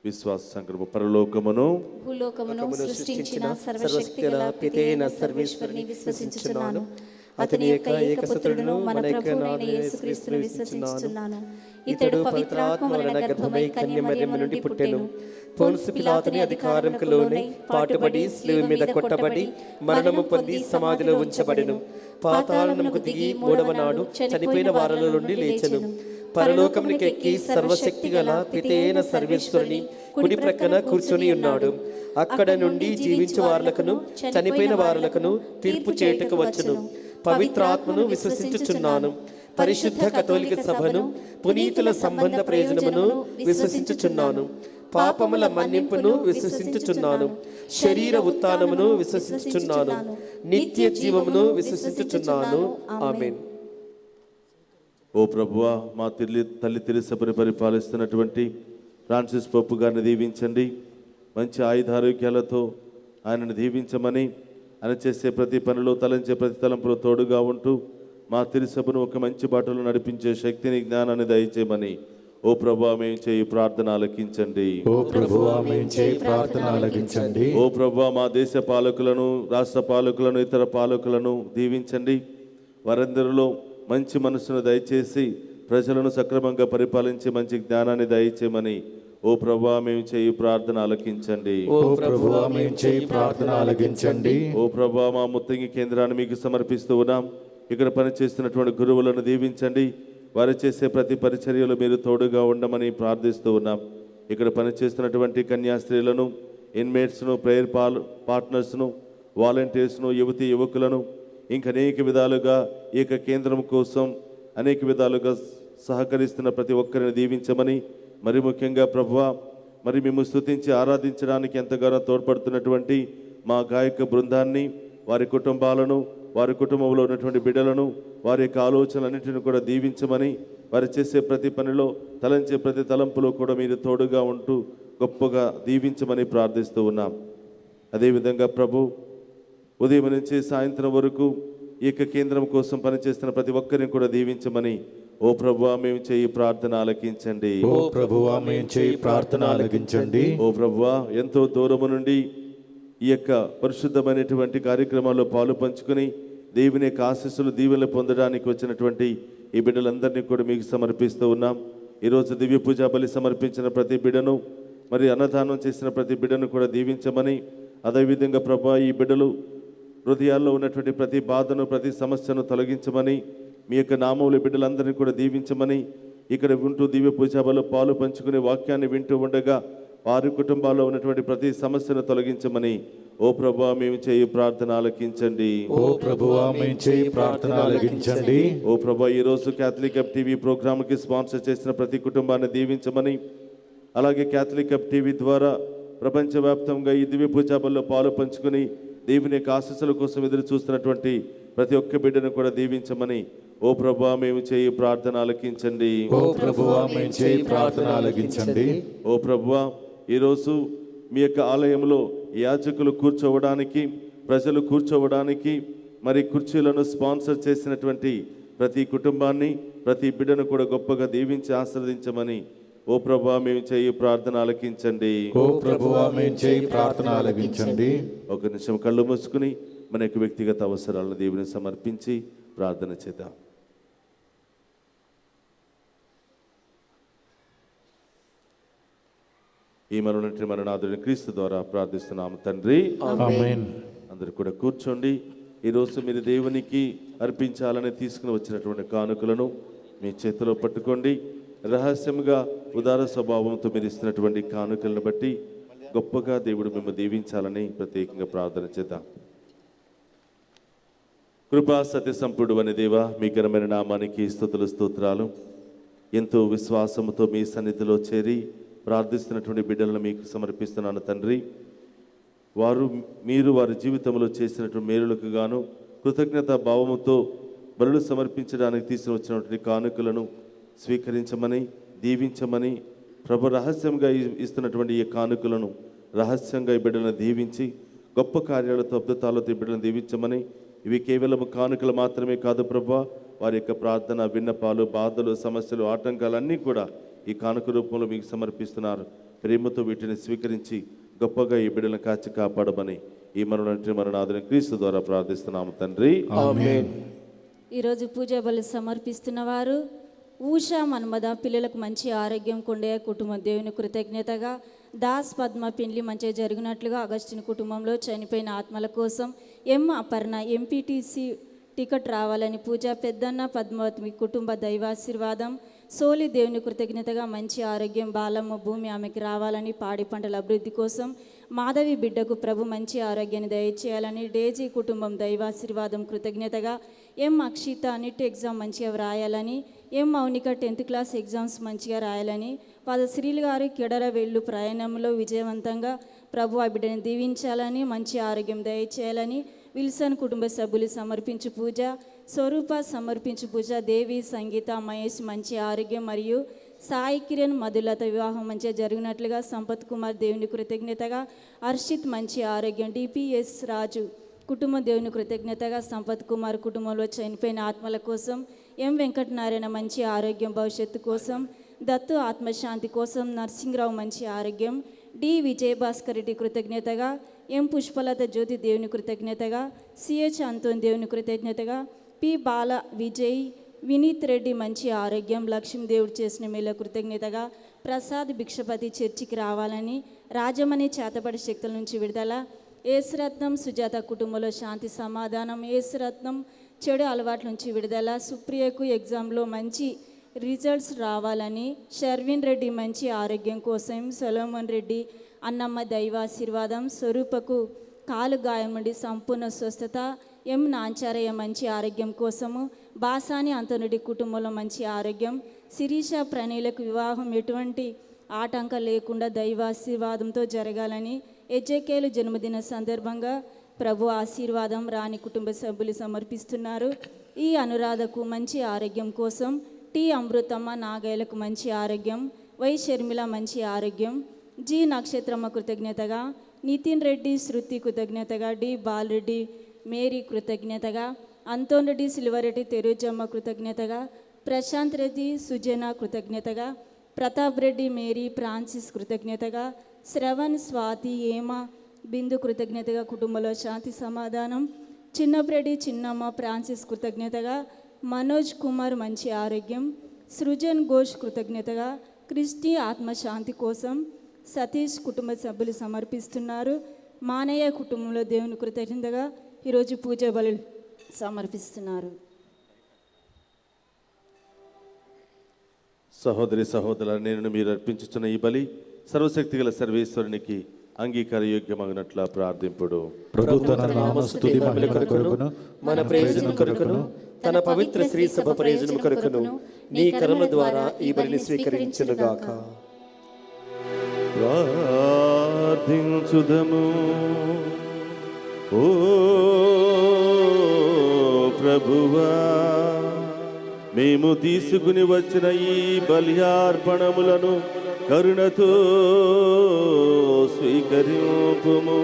విశ్వాస సంకల్ప. పరలోకమును భూలోకమును సృష్టించిన సర్వశక్తి గల పితైన సర్వేశ్వరుని విశ్వసించుచున్నాను. అతని యొక్క ఏకపుత్రుడును మన ప్రభువైన యేసుక్రీస్తును విశ్వసించుచున్నాను. ఇతడు పవిత్రాత్మ వలన గర్భమై కన్య మరియమ్మ నుండి పుట్టెను. పొన్సు పిలాతుని అధికారముకు లోనై పాటుబడి శిలువ మీద కొట్టబడి మరణము పొంది సమాధిలో ఉంచబడెను. పాతాళమునకు దిగి 3వ నాడు చనిపోయిన వారిలో నుండి లేచెను. పరలోకమునికి ఎక్కి సర్వశక్తి గల పితైన సర్వేశ్వరుని కుడి ప్రక్కన కూర్చొని ఉన్నాడు. అక్కడ నుండి జీవించు వారులకును చనిపోయిన వారులకును తీర్పు చేయుటకు వచ్చును. పవిత్రాత్మను విశ్వసించుచున్నాను. పరిశుద్ధ కథోలిక సభను, పునీతుల సంబంధ ప్రయోజనమును విశ్వసించుచున్నాను. పాపముల మన్నింపును విశ్వసించుచున్నాను. శరీర ఉత్థానమును విశ్వసించుచున్నాను. నిత్య జీవమును విశ్వసించుచున్నాను. ఆమేన్. ఓ ప్రభువా, మా తల్లి తెరిసభని పరిపాలిస్తున్నటువంటి ఫ్రాన్సిస్ పప్పు గారిని దీవించండి. మంచి ఆయుధారోగ్యాలతో ఆయనను దీవించమని, ఆయన చేసే ప్రతి పనిలో తలంచే ప్రతి తలంపులో తోడుగా ఉంటూ మా తిరుసభను ఒక మంచి బాటలో నడిపించే శక్తిని, జ్ఞానాన్ని దయచేయమని ఓ ప్రభువా మేము చేయి ప్రార్థన ఆలకించండి. ఓ ప్రభువా మేము చేయి ప్రార్థన ఆలకించండి. ఓ ప్రభువా, మా దేశ పాలకులను, రాష్ట్ర పాలకులను, ఇతర పాలకులను దీవించండి. వారందరిలో మంచి మనసును దయచేసి ప్రజలను సక్రమంగా పరిపాలించి మంచి జ్ఞానాన్ని దయచేయమని ఓ ప్రభువా మేము చేయి ప్రార్థన ఆలకించండి. ఓ ప్రభువా మేము చేయి ప్రార్థన ఆలకించండి. ఓ ప్రభువా, మా ముత్తంగి కేంద్రాన్ని మీకు సమర్పిస్తూ ఉన్నాం. ఇక్కడ పనిచేస్తున్నటువంటి గురువులను దీవించండి. వారు చేసే ప్రతి పరిచర్యలు మీరు తోడుగా ఉండమని ప్రార్థిస్తూ ఉన్నాం. ఇక్కడ పనిచేస్తున్నటువంటి కన్యాస్త్రీలను, ఇన్మేట్స్ను, ప్రేయర్ పార్ట్నర్స్ను, వాలంటీర్స్ను, యువతీ యువకులను, ఇంకా అనేక విధాలుగా ఈ యొక్క కేంద్రం కోసం అనేక విధాలుగా సహకరిస్తున్న ప్రతి ఒక్కరిని దీవించమని, మరి ముఖ్యంగా ప్రభువా, మరి మేము స్తుతించి ఆరాధించడానికి ఎంతగానో తోడ్పడుతున్నటువంటి మా గాయక బృందాన్ని, వారి కుటుంబాలను, వారి కుటుంబంలో ఉన్నటువంటి బిడ్డలను, వారి యొక్క ఆలోచనలన్నింటిని కూడా దీవించమని, వారు చేసే ప్రతి పనిలో తలంచే ప్రతి తలంపులో కూడా మీరు తోడుగా ఉంటూ గొప్పగా దీవించమని ప్రార్థిస్తూ ఉన్నాం. అదేవిధంగా ప్రభు, ఉదయం నుంచి సాయంత్రం వరకు ఈ యొక్క కేంద్రం కోసం పనిచేస్తున్న ప్రతి ఒక్కరిని కూడా దీవించమని ఓ ప్రభువా మేము చేయి ప్రార్థన ఆలకించండి. ఓ ప్రభువా మేము చేయి ప్రార్థన ఆలకించండి. ఓ ప్రభువా, ఎంతో దూరము నుండి ఈ యొక్క పరిశుద్ధమైనటువంటి కార్యక్రమాల్లో పాలు పంచుకొని దేవుని యొక్క ఆశీస్సులు, దీవెనలు పొందడానికి వచ్చినటువంటి ఈ బిడ్డలందరినీ కూడా మీకు సమర్పిస్తూ ఉన్నాం. ఈరోజు దివ్య పూజా బలి సమర్పించిన ప్రతి బిడ్డను, మరి అన్నదానం చేసిన ప్రతి బిడ్డను కూడా దీవించమని, అదేవిధంగా ప్రభువా ఈ బిడ్డలు హృదయాల్లో ఉన్నటువంటి ప్రతి బాధను, ప్రతి సమస్యను తొలగించమని, మీ యొక్క నామముల బిడ్డలందరినీ కూడా దీవించమని, ఇక్కడ ఉంటూ దివ్య పూజాబలో పాలు పంచుకునే వాక్యాన్ని వింటూ ఉండగా వారి కుటుంబాల్లో ఉన్నటువంటి ప్రతి సమస్యను తొలగించమని ఓ ప్రభువా మేము చేయి ప్రార్థన ఆలకించండి. ఓ ప్రభువా మేము చేయి ప్రార్థన ఆలకించండి. ఓ ప్రభువా, ఈరోజు క్యాథలిక్ హబ్ టీవీ ప్రోగ్రామ్కి స్పాన్సర్ చేసిన ప్రతి కుటుంబాన్ని దీవించమని, అలాగే క్యాథలిక్ హబ్ టీవీ ద్వారా ప్రపంచవ్యాప్తంగా ఈ దివ్య పూజాబల్లో పాలు పంచుకుని దేవుని యొక్క ఆశీస్సుల కోసం ఎదురు చూస్తున్నటువంటి ప్రతి ఒక్క బిడ్డను కూడా దీవించమని ఓ ప్రభువా మేము చేయి ప్రార్థన ఆలకించండి. ఓ ప్రభువా మేము చేయి ప్రార్థన ఆలకించండి. ఓ ప్రభువా, ఈరోజు మీ యొక్క ఆలయంలో యాజకులు కూర్చోవడానికి, ప్రజలు కూర్చోవడానికి మరి కుర్చీలను స్పాన్సర్ చేసినటువంటి ప్రతి కుటుంబాన్ని, ప్రతి బిడ్డను కూడా గొప్పగా దీవించి ఆశీర్వదించమని ఓ ప్రభువా మేము చేయి ప్రార్థన ఆలకించండి. ఓ ప్రభువా మేము చేయి ప్రార్థన ఆలకించండి. ఒక నిమిషం కళ్ళు మూసుకుని మన యొక్క వ్యక్తిగత అవసరాలను దేవుని సమర్పించి ప్రార్థన చేద్దాం. ఈ మరణాథుడిని క్రీస్తు ద్వారా ప్రార్థిస్తున్నాము తండ్రి, ఆమేన్. అందరూ కూడా కూర్చోండి. ఈరోజు మీరు దేవునికి అర్పించాలని తీసుకుని వచ్చినటువంటి కానుకలను మీ చేతిలో పట్టుకోండి. రహస్యంగా ఉదార స్వభావంతో మీరు ఇస్తున్నటువంటి కానుకలను బట్టి గొప్పగా దేవుడు మిమ్మల్ని దీవించాలని ప్రత్యేకంగా ప్రార్థన చేద్దాం. కృపా సత్య సంపూర్ణు అనే దేవా, మీ ఘనమైన నామానికి స్తుతులు స్తోత్రాలు. ఎంతో విశ్వాసముతో మీ సన్నిధిలో చేరి ప్రార్థిస్తున్నటువంటి బిడ్డలను మీకు సమర్పిస్తున్నాను తండ్రి. మీరు వారి జీవితంలో చేసినటువంటి మేలులకు గాను కృతజ్ఞత భావముతో బలులు సమర్పించడానికి తీసుకువచ్చినటువంటి కానుకలను స్వీకరించమని, దీవించమని ప్రభు రహస్యంగా ఇస్తున్నటువంటి ఈ కానుకలను రహస్యంగా ఈ బిడ్డలను దీవించి గొప్ప కార్యాలతో అద్భుతాలతో ఈ బిడ్డలను దీవించమని, ఇవి కేవలం కానుకలు మాత్రమే కాదు ప్రభా, వారి యొక్క ప్రార్థన, విన్నపాలు, బాధలు, సమస్యలు, ఆటంకాలన్నీ కూడా ఈ కానుక రూపంలో మీకు సమర్పిస్తున్నారు. ప్రేమతో వీటిని స్వీకరించి గొప్పగా ఈ బిడ్డలను కాచి కాపాడమని ఈ మరణాధుని క్రీస్తు ద్వారా ప్రార్థిస్తున్నాము తండ్రి, ఆమేన్. ఈరోజు పూజా బలి సమర్పిస్తున్న వారు ఊషా మన్మద, పిల్లలకు మంచి ఆరోగ్యం, కొండయ్య కుటుంబం దేవుని కృతజ్ఞతగా, దాస్ పద్మ పెండ్లి మంచిగా జరిగినట్లుగా, అగస్టిన్ కుటుంబంలో చనిపోయిన ఆత్మల కోసం, ఎం అపర్ణ ఎంపీటీసీ టికెట్ రావాలని, పూజ పెద్దన్న పద్మావతి కుటుంబ దైవాశీర్వాదం, సోలి దేవుని కృతజ్ఞతగా మంచి ఆరోగ్యం, బాలమ్మ భూమి ఆమెకి రావాలని, పాడి పంటల అభివృద్ధి కోసం, మాధవి బిడ్డకు ప్రభు మంచి ఆరోగ్యాన్ని దయచేయాలని, డేజీ కుటుంబం దైవాశీర్వాదం కృతజ్ఞతగా, ఎం అక్షిత నీట్ ఎగ్జామ్ మంచిగా రాయాలని, ఎం మౌనిక 10th క్లాస్ ఎగ్జామ్స్ మంచిగా రాయాలని, శ్రీలు గారు కెడర వెళ్ళు ప్రయాణంలో విజయవంతంగా ప్రభు ఆ బిడ్డని దీవించాలని, మంచి ఆరోగ్యం దయచేయాలని, విల్సన్ కుటుంబ సభ్యులు సమర్పించు పూజ, స్వరూప సమర్పించు పూజ, దేవి, సంగీత, మహేష్ మంచి ఆరోగ్యం మరియు సాయి కిరణ్ మధులత వివాహం మంచిగా జరిగినట్లుగా, సంపత్ కుమార్ దేవుని కృతజ్ఞతగా, హర్షిత్ మంచి ఆరోగ్యం, డిపిఎస్ రాజు కుటుంబం దేవుని కృతజ్ఞతగా, సంపత్ కుమార్ కుటుంబంలో చనిపోయిన ఆత్మల కోసం, ఎం వెంకటనారాయణ మంచి ఆరోగ్యం భవిష్యత్తు కోసం, దత్తు ఆత్మశాంతి కోసం, నర్సింగ్రావు మంచి ఆరోగ్యం, డి విజయభాస్కర్ రెడ్డి కృతజ్ఞతగా, ఎం పుష్పలత జ్యోతి దేవుని కృతజ్ఞతగా, సిహెచ్ అంతోన్ దేవుని కృతజ్ఞతగా, పి బాల విజయ్ వినీత్ రెడ్డి మంచి ఆరోగ్యం, లక్ష్మీదేవుడు చేసిన మేల కృతజ్ఞతగా, ప్రసాద్ భిక్షపతి చర్చికి రావాలని, రాజమణి చేతబడి శక్తుల నుంచి విడుదల, ఏసురత్నం సుజాత కుటుంబంలో శాంతి సమాధానం, ఏసురత్నం చెడు అలవాట్ల నుంచి విడుదల, సుప్రియకు ఎగ్జామ్లో మంచి రిజల్ట్స్ రావాలని, షర్విన్ రెడ్డి మంచి ఆరోగ్యం కోసం, సొలోమన్ రెడ్డి అన్నమ్మ దైవాశీర్వాదం, స్వరూపకు కాలు గాయం నుండి సంపూర్ణ స్వస్థత, ఎం నాంచారయ్య మంచి ఆరోగ్యం కోసము, బాసాని అంతనుడి కుటుంబంలో మంచి ఆరోగ్యం, శిరీష ప్రణీలకు వివాహం ఎటువంటి ఆటంకం లేకుండా దైవాశీర్వాదంతో జరగాలని, ఎజెకేలు జన్మదిన సందర్భంగా ప్రభు ఆశీర్వాదం రాణి కుటుంబ సభ్యులు సమర్పిస్తున్నారు. ఈ అనురాధకు మంచి ఆరోగ్యం కోసం, టి అమృతమ్మ నాగయ్యలకు మంచి ఆరోగ్యం, వై షర్మిల మంచి ఆరోగ్యం, జి నక్షత్రమ్మ కృతజ్ఞతగా, నితిన్ రెడ్డి శృతి కృతజ్ఞతగా, డి బాలరెడ్డి మేరీ కృతజ్ఞతగా, అంతోన్ రెడ్డి సిల్వరెడ్డి తెరుజమ్మ కృతజ్ఞతగా, ప్రశాంత్ రెడ్డి సుజన కృతజ్ఞతగా, ప్రతాప్ రెడ్డి మేరీ ఫ్రాన్సిస్ కృతజ్ఞతగా, శ్రవణ్ స్వాతి ఏమ బిందు కృతజ్ఞతగా, కుటుంబంలో శాంతి సమాధానం, చిన్నప్రెడ్డి చిన్నమ్మ ఫ్రాన్సిస్ కృతజ్ఞతగా, మనోజ్ కుమార్ మంచి ఆరోగ్యం, సృజన్ ఘోష్ కృతజ్ఞతగా, క్రిస్టి ఆత్మశాంతి కోసం, సతీష్ కుటుంబ సభ్యులు సమర్పిస్తున్నారు. మానయ్య కుటుంబంలో దేవుని కృతజ్ఞతగా ఈరోజు పూజ బలు సమర్పిస్తున్నారు. సహోదరి సహోదరుల, నేను మీరు అర్పించుచున్న ఈ బలి సర్వశక్తిగల సర్వేశ్వరునికి అంగీకార యోగ్యమగినట్ల ప్రార్థింపుడు. ప్రభు తన నామస్తుతి మహిమ కొరకును మన ప్రయోజనం కొరకును తన పవిత్ర శ్రీ సభ ప్రయోజనం కొరకును నీ కర్మల ద్వారా ఈ బలిని స్వీకరించునుగాక. ప్రార్థించుదము. ఓ ప్రభువా, మేము తీసుకుని వచ్చిన ఈ బలియార్పణములను కరుణతో స్వీకరింపుము.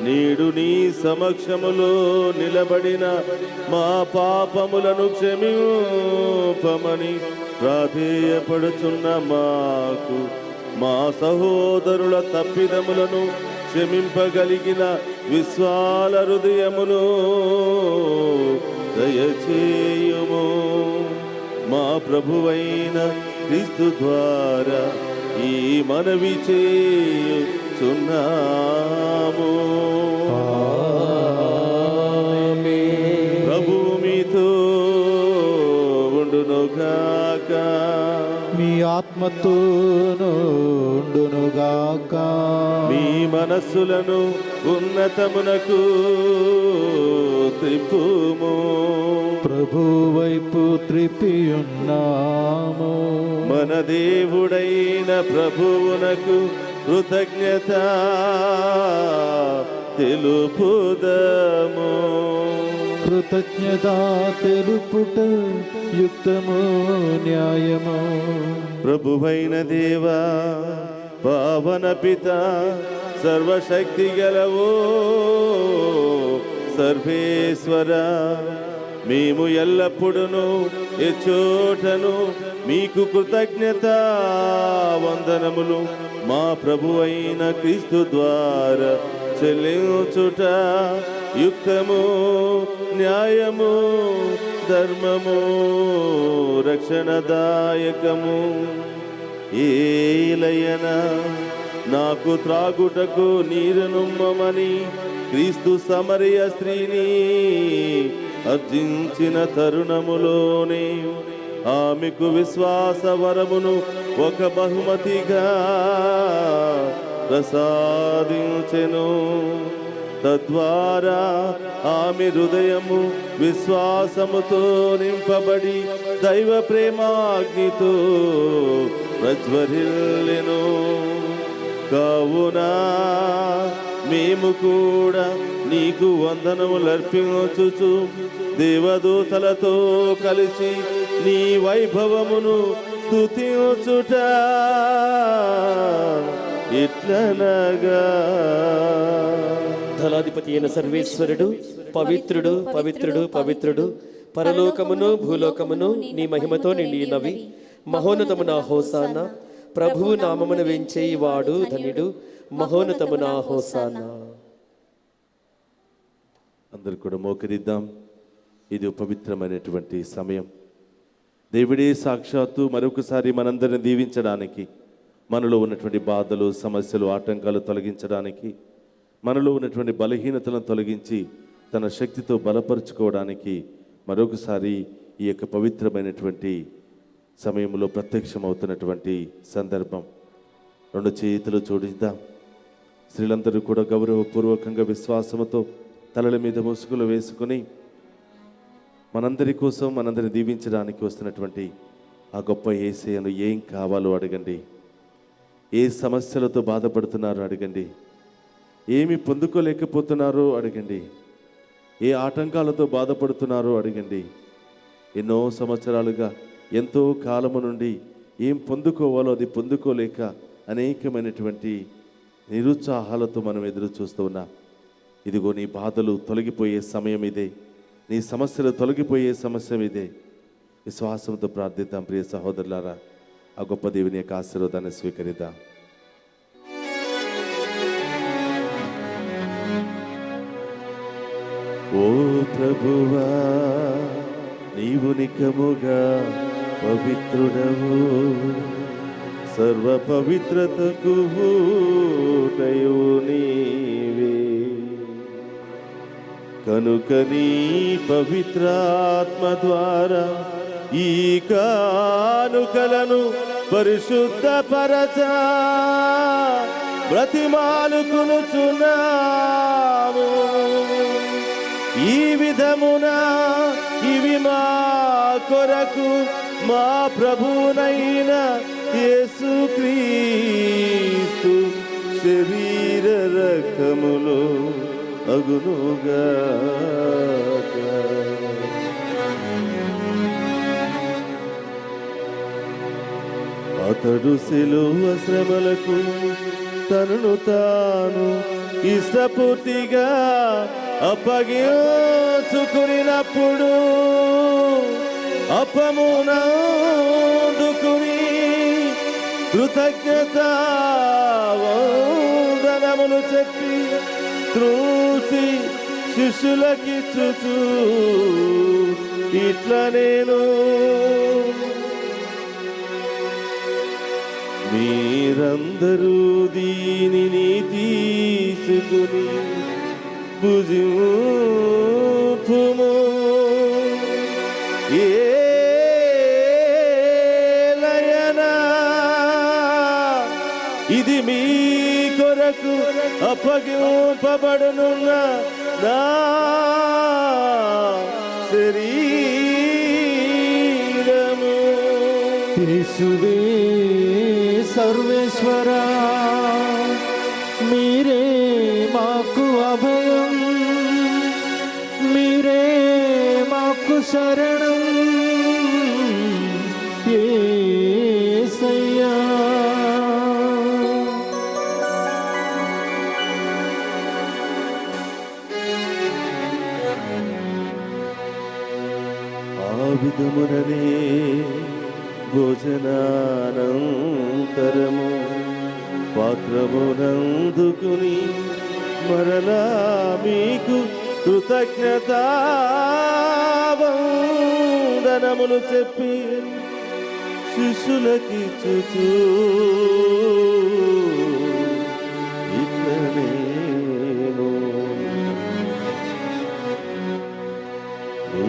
నేడు నీ సమక్షములో నిలబడిన మా పాపములను క్షమింపమని ప్రాధేయపడుచున్న మాకు మా సహోదరుల తప్పిదములను క్షమింపగలిగిన విశ్వాల హృదయమును దయచేయుము. మా ప్రభువైన క్రీస్తు ద్వారా ఈ మనవి చేయుచున్నాము. ప్రభువు మీతో ఉండునుగా. ఆత్మతోనుండునుగాక. మీ మనస్సులను ఉన్నతమునకు త్రిప్పుము. ప్రభు వైపు త్రిప్పియున్నాము. మన దేవుడైన ప్రభువునకు కృతజ్ఞత తెలుపుదము. కృతజ్ఞత తెలుపుట యుక్తము న్యాయము. ప్రభువైన దేవా, పావన పిత, సర్వశక్తి గలవో సర్వేశ్వర, మేము ఎల్లప్పుడూ ఎచ్చోటను మీకు కృతజ్ఞత వందనములు మా ప్రభు అయిన క్రీస్తు ద్వారా చెల్లించుట యుక్తము, న్యాయము, ధర్మము, రక్షణదాయకము. ఏలయన నాకు త్రాగుటకు నీరునుమ్మని క్రీస్తు సమరయ స్త్రీని అర్జించిన తరుణములోనే ఆమెకు విశ్వాస వరమును ఒక బహుమతిగా ప్రసాదించెను. తద్వారా ఆమె హృదయము విశ్వాసముతో నింపబడి దైవ ప్రేమాగ్నితో ప్రజ్వరిల్లెను. కావున మేము కూడా నీకు వందనములర్పించుచు దేవదూతలతో కలిసి నీ వైభవమును స్తుతించుట ఇట్లనగా. ధనాధిపతి అయిన సర్వేశ్వరుడు పవిత్రుడు, పవిత్రుడు, పవిత్రుడు, పరలోకమును భూలోకమును నీ మహిమతో నిండినవి. మహోన్నతమున హోసానా, ప్రభువు నామమున వెంచేయి వాడు ధన్యుడు. మహోన్నతమున హోసానా. అందరు కూడా మోకరిద్దాం. ఇది పవిత్రమైనటువంటి సమయం. దేవుడే సాక్షాత్తు మరొకసారి మనందరిని దీవించడానికి, మనలో ఉన్నటువంటి బాధలు, సమస్యలు, ఆటంకాలు తొలగించడానికి, మనలో ఉన్నటువంటి బలహీనతలను తొలగించి తన శక్తితో బలపరుచుకోవడానికి మరొకసారి ఈ యొక్క పవిత్రమైనటువంటి సమయంలో ప్రత్యక్షమవుతున్నటువంటి సందర్భం. రెండు చేతులు జోడిద్దాం. స్త్రీలందరూ కూడా గౌరవపూర్వకంగా విశ్వాసముతో తలల మీద ముసుగులు వేసుకుని మనందరి కోసం మనందరిని దీవించడానికి వస్తున్నటువంటి ఆ గొప్ప యేసయ్యను ఏం కావాలో అడగండి. ఏ సమస్యలతో బాధపడుతున్నారో అడగండి. ఏమి పొందుకోలేకపోతున్నారో అడగండి. ఏ ఆటంకాలతో బాధపడుతున్నారో అడగండి. ఎన్నో సంవత్సరాలుగా, ఎంతో కాలము నుండి ఏం పొందుకోవాలో అది పొందుకోలేక అనేకమైనటువంటి నిరుత్సాహాలతో మనం ఎదురు చూస్తూ ఉన్నాం. ఇదిగో నీ బాధలు తొలగిపోయే సమయం ఇదే. నీ సమస్యలు తొలగిపోయే సమస్య ఇదే. విశ్వాసంతో ప్రార్థిద్దాం. ప్రియ సహోదరులారా, ఆ గొప్ప దేవుని యొక్క ఆశీర్వాదాన్ని స్వీకరిద్దాం. ఓ ప్రభువా, నీవు నికముగా పవిత్రుడవు, సర్వ పవిత్రతకు ఊటయు నీవే. కనుక నీ పవిత్రాత్మ ద్వారా ఈ కానుకలను పరిశుద్ధపరచ బ్రతిమాలుకొనుచున్నాము. ఈ విధమున ఇవి మా కొరకు మా ప్రభువునైన యేసుక్రీస్తు శరీర రక్తములు అగునుగాక. అతడు శిలువ శ్రమలకు తనను తాను ఇష్టపూర్తిగా అప్పగించుకున్నప్పుడు అప్పమునందుకుని కృతజ్ఞత వందనములు చెప్పి త్రూసి శిష్యులకిచ్చుచు ఇట్లా నేను మీరందరూ దీనిని తీసుకుని భుజింపుము. ఏలయనా ఇది మీ కొరకు అప్పగింపబడునున్న నా శరీరము. యేసువే సర్వేశ్వరా, మీరే మాకు అభయం, మీరే మాకు శరణం. యేసయ్యా ఆ విధముననే భోజనానంతరము పాత్రమునందుకుని మరలా మీకు కృతజ్ఞతావందనములు చెప్పి శిష్యులకిచ్చుచు ఇట్లనేను,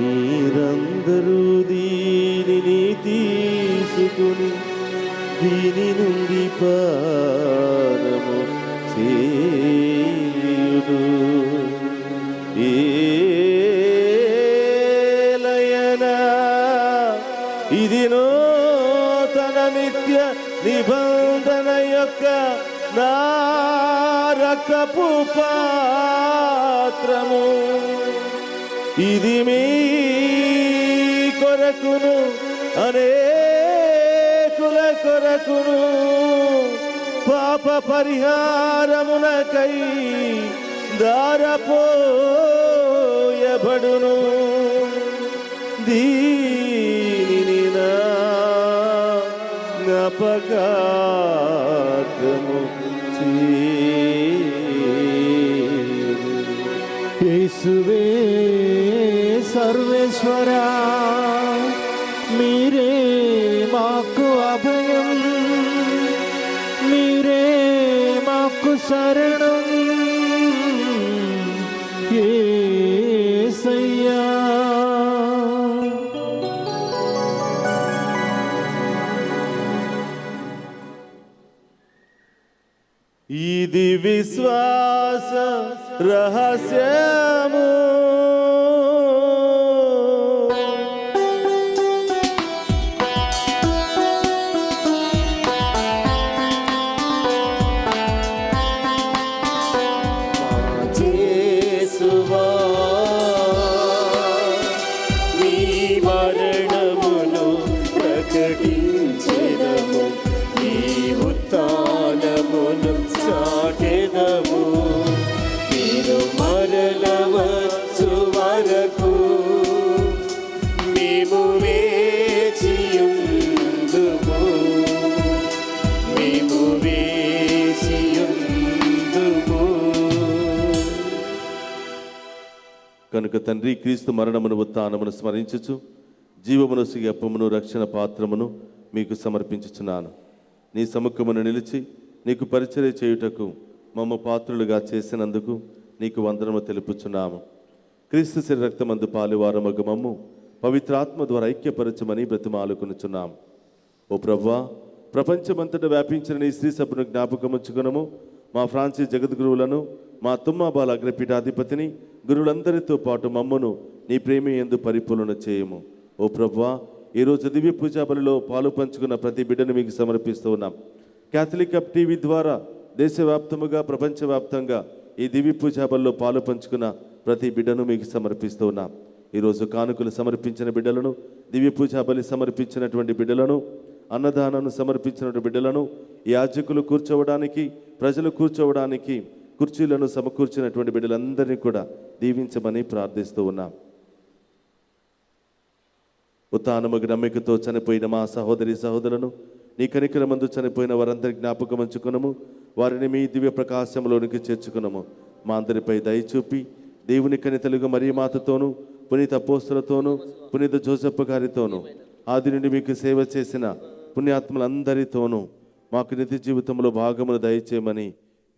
మీరందరూ దీనిని తీసుకుని దీని నుండి పానము చేయుడు. ఏలయనా ఇది నూతన నిత్య నిబంధన యొక్క నా రక్తపు పాత్రము. ఇది మీ కొరకును అనేకుల కొరకును పాప పరిహారమునకై దారపోయబడును. దీనిని నా జ్ఞాపకార్థము చేయుడు. యేసువే సర్వేశ్వరా, మీరే మాకు అభయం, మీరే మాకు శరణం. యేసయ్యా ఇది విశ్వాస రహస్యము. యేసువా, నీ మరణమును ప్రకటించెదము, నీ ఉత్థానమును చాటెదము. మీరు మరల వచ్చు వరకు మేము వేచియుందుము, మేము వేచియుందుము. కనుక తండ్రి, క్రీస్తు మరణమును ఉత్థానమును స్మరించుచు జీవమును సిగప్పమును రక్షణ పాత్రమును మీకు సమర్పించుచున్నాను. నీ సముఖమును నిలిచి నీకు పరిచర్య చేయుటకు మమ్మ పాత్రులుగా చేసినందుకు నీకు వందనము తెలుపుచున్నాము. క్రీస్తు శరీర రక్తమందు పాలువారమగు మమ్ము పవిత్రాత్మ ద్వారా ఐక్యపరచమని బ్రతిమాలుకొనుచున్నాము. ఓ ప్రభువా, ప్రపంచమంతటా వ్యాపించిన నీ స్త్రీ సభను జ్ఞాపకముంచుకునము. మా ఫ్రాన్సిస్ జగద్గురువులను, మా తుమ్మాబాల అగ్రపీఠాధిపతిని, గురువులందరితో పాటు మమ్మను నీ ప్రేమ యందు పరిపూర్ణ చేయము. ఓ ప్రభువా, ఈరోజు దివ్య పూజా బలిలో పాలు పంచుకున్న ప్రతి బిడ్డను మీకు సమర్పిస్తూ ఉన్నాం. క్యాథలిక్ హబ్ టీవీ ద్వారా దేశవ్యాప్తముగా ప్రపంచవ్యాప్తంగా ఈ దివ్య పూజా బలిలో పాలు పంచుకున్న ప్రతి బిడ్డను మీకు సమర్పిస్తూ ఉన్నాం. ఈరోజు కానుకలు సమర్పించిన బిడ్డలను, దివ్య పూజా బలి సమర్పించినటువంటి బిడ్డలను, అన్నదానాన్ని సమర్పించినటువంటి బిడ్డలను, యాజకులు కూర్చోవడానికి, ప్రజలు కూర్చోవడానికి కుర్చీలను సమకూర్చినటువంటి బిడ్డలందరినీ కూడా దీవించమని ప్రార్థిస్తూ ఉన్నాం. ఉత్థానముకు నమ్మికతో చనిపోయిన మా సహోదరి సహోదరులను నీ కనికరమందు చనిపోయిన వారందరి జ్ఞాపకం ఉంచుకునము. వారిని మీ దివ్య ప్రకాశంలోనికి చేర్చుకునము. మా అందరిపై దయచూపి దేవుని కనితలుగా మరియ మాతతోనూ, పునీత అపోస్తలతోనూ, పునీత జోసెఫ్ గారితోనూ, ఆది నుండి మీకు సేవ చేసిన పుణ్యాత్ములందరితోనూ మాకు నిత్య జీవితంలో భాగమును దయచేయమని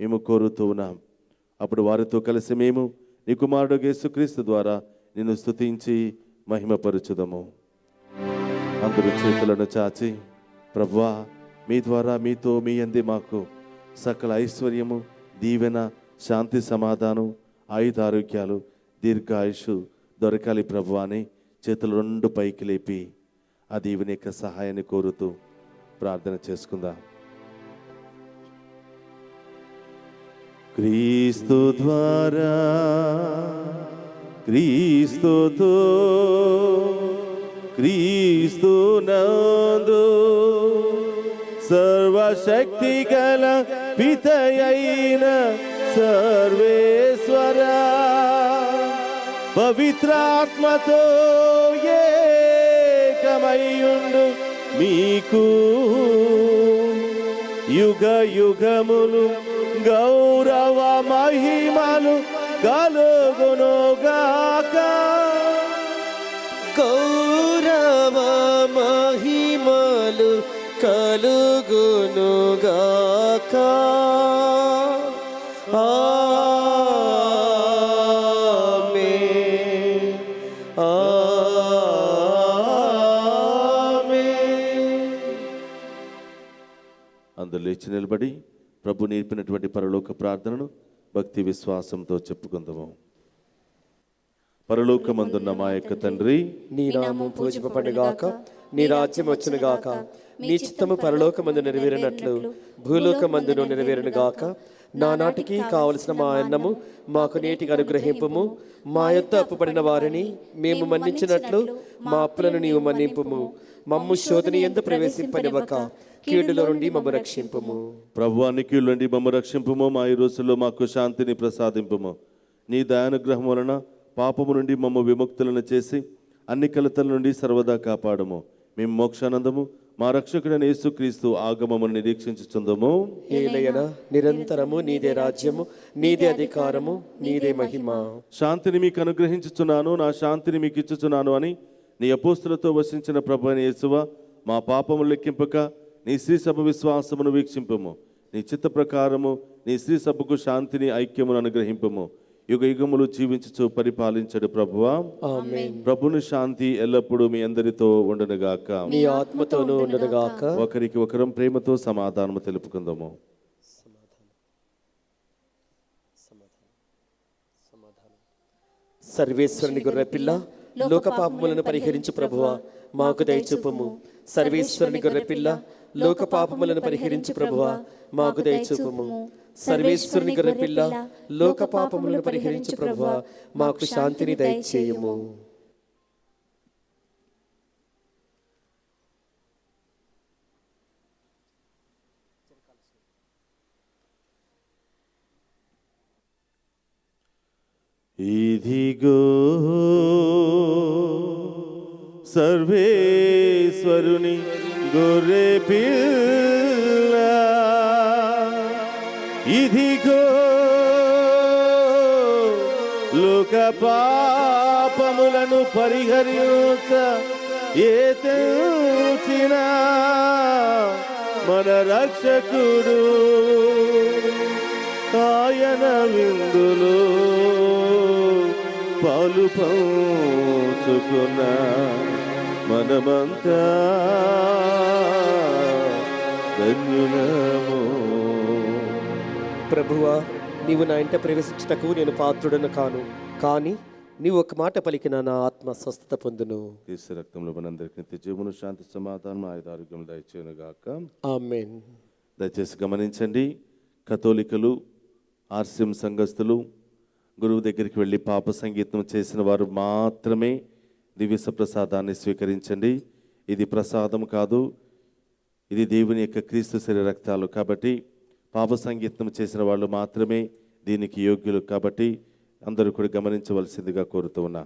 మేము కోరుతూ ఉన్నాం. అప్పుడు వారితో కలిసి మేము నీ కుమారుడు యేసుక్రీస్తు ద్వారా నిన్ను స్తుతించి మహిమపరచుదము. అందరూ చేతులను చాచి, ప్రభువా, మీ ద్వారా, మీతో, మీ యందే మాకు సకల ఐశ్వర్యము, దీవెన, శాంతి, సమాధానం, ఆయుధారోగ్యాలు, దీర్ఘాయుషు దొరకాలి ప్రభు అని చేతులు రెండు పైకి లేపి ఆ దేవుని యొక్క సహాయాన్ని కోరుతూ ప్రార్థన చేసుకుందాం. క్రీస్తు ద్వారా, క్రీస్తుతో, క్రీస్తు నందు సర్వశక్తి గల పితయైన సర్వేశ్వర పవిత్రాత్మతో ఏకమయ్యుండు మీకు యుగ యుగములు గౌరవ మహిమలు కలుగునుగాక. గౌరవ మహిమలు కలుగునుగాక. ఆమేన్. ఆమేన్. అందరూ లేచి నిలబడి ప్రభు నేర్పినటువంటి పరలోక ప్రార్థనను భక్తి విశ్వాసంతో చెప్పుకుందాము. పరలోకమందున్న మా యొక్క తండ్రి, నీ నామం పూజింపబడుగాక, నీ రాజ్యం వచ్చునుగాక, నీ చిత్తము పరలోకమందు నెరవేరినట్లు భూలోకమందును నెరవేరునుగాక. నానాటికి కావలసిన మా అన్నము మాకు నేటికి అనుగ్రహింపుము. మా యొద్ద అప్పుపడిన వారిని మేము మన్నించినట్లు మా అప్పులను నీవు మన్నింపుము. మమ్ము శోధన యందు ప్రవేశింపనివ్వక కీడులో నుండి మమ్ము రక్షింపుము. ప్రభువాని కీడు నుండి మమ్మ రక్షింపుము. మా ఈ రోజుల్లో మాకు శాంతిని ప్రసాదింపుము. నీ దయానుగ్రహం వలన పాపము నుండి మమ్మ విముక్తులను చేసి అన్ని కలతల నుండి సర్వదా కాపాడము. మేము మోక్షానందము మా రక్షకుడైన యేసుక్రీస్తు ఆగమమును నిరీక్షించుచుందము. ఏలయన నిరంతరము నీదే రాజ్యము, నీదే అధికారము, నీదే మహిమ. శాంతిని మీకు అనుగ్రహించుచున్నాను, నా శాంతిని మీకు ఇచ్చుచున్నాను అని నీ అపోస్తులతో వసించిన ప్రభు అయిన యేసువా, మా పాపము లెక్కింపక నీ శ్రీ సభ విశ్వాసమును వీక్షింపము. నీ చిత్త ప్రకారము నీ శ్రీ సభకు శాంతిని, ఐక్యమును అనుగ్రహింపము. యుగ యుగములు జీవించుచు పరిపాలించడు ప్రభువా. ఆమేన్. ప్రభుని శాంతి ఎల్లప్పుడూ మీ అందరితో ఉండనుగాక. నీ ఆత్మతోనూ ఉండదుగాక. ఒకరికి ఒకరం ప్రేమతో సమాధానము తెలుపుకుందాము. సర్వేశ్వరుని గొర్రెపిల్ల, లోక పాపములను పరిహరించు ప్రభువా, మాకు దయచూపుము. సర్వేశ్వరుని గొర్రెపిల్ల, లోక పాపములను పరిహరించు ప్రభువా, మాకు దయచూపుము. సర్వేశ్వరుని గొర్రెపిల్ల, లోక పాపములను పరిహరించు ప్రభువా, మాకు శాంతిని దయచేయుము. ఇదిగో సర్వేశ్వరుని గొర్రె పిల్ల, ఇదిగో లోక పాపములను పరిహరించ ఏతిన మన రక్షకుడు. ఆయన విందులో పాలు పంచుకున్న మనమంతా ధన్యులము. ప్రభువా, నీవు నా ఇంట ప్రవేశించుటకు నేను పాత్రుడను కాను, కానీ నీవు ఒక మాట పలికిన నా ఆత్మ స్వస్థత పొందును. క్రీస్తు రక్తంలో మనందరికీ నిత్య జీవమును, శాంతి, సమాధానం, ఆయుధారోగ్యం దయచేయునుగాక. ఆమేన్. దయచేసి గమనించండి, కథోలికలు, ఆర్సిఎం సంఘస్థులు గురువు దగ్గరికి వెళ్ళి పాప సంగీతం చేసిన వారు మాత్రమే దివ్య ప్రసాదాన్ని స్వీకరించండి. ఇది ప్రసాదం కాదు, ఇది దేవుని యొక్క క్రీస్తు శరీర రక్తాలు. కాబట్టి పాప సంగీతం చేసిన వాళ్ళు మాత్రమే దీనికి యోగ్యులు. కాబట్టి అందరూ కూడా గమనించవలసిందిగా కోరుతూ ఉన్నా.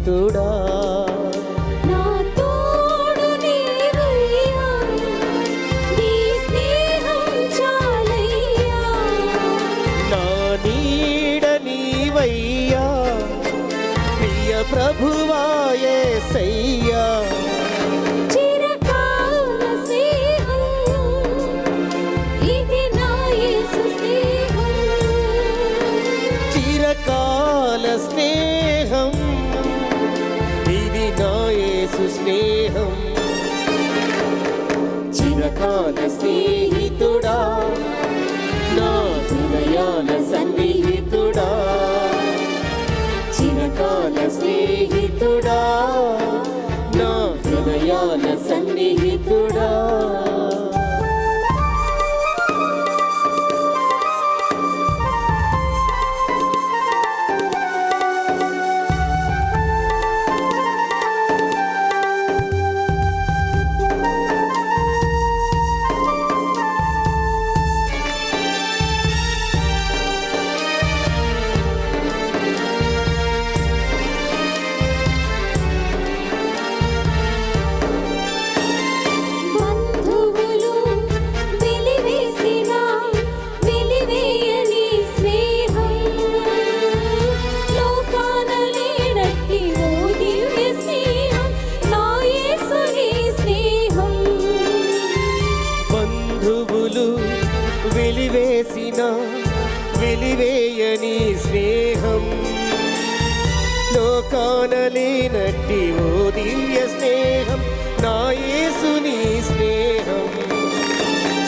స్నేహితుడా నా తోడు నీవయ్యా, నీ స్నేహం చాలయ్యా. నా నీడ నీవయ్యా ప్రియ ప్రభువా యేసయ్యా. చిరకాల స్నేహం ఇది నా యేసు స్నేహం. చిరకాల స్నేహం ఇది నా యేసు స్నేహం. చిరకాల స్నేహితుడా నా హృదయాల సన్నిహితుడా. చిరకాల స్నేహితుడా నా హృదయాల సన్నిహితుడా. బంధువులు వెలివేసిన వెలివేయని స్నేహం, లోకాన లేనట్టి ఓ దివ్య స్నేహం, నా యేసుని స్నేహం. బంధువులు వెలివేసిన వెలివేయని స్నేహం, లోకాన లేనట్టి ఓ దివ్య స్నేహం, నా యేసుని స్నేహం.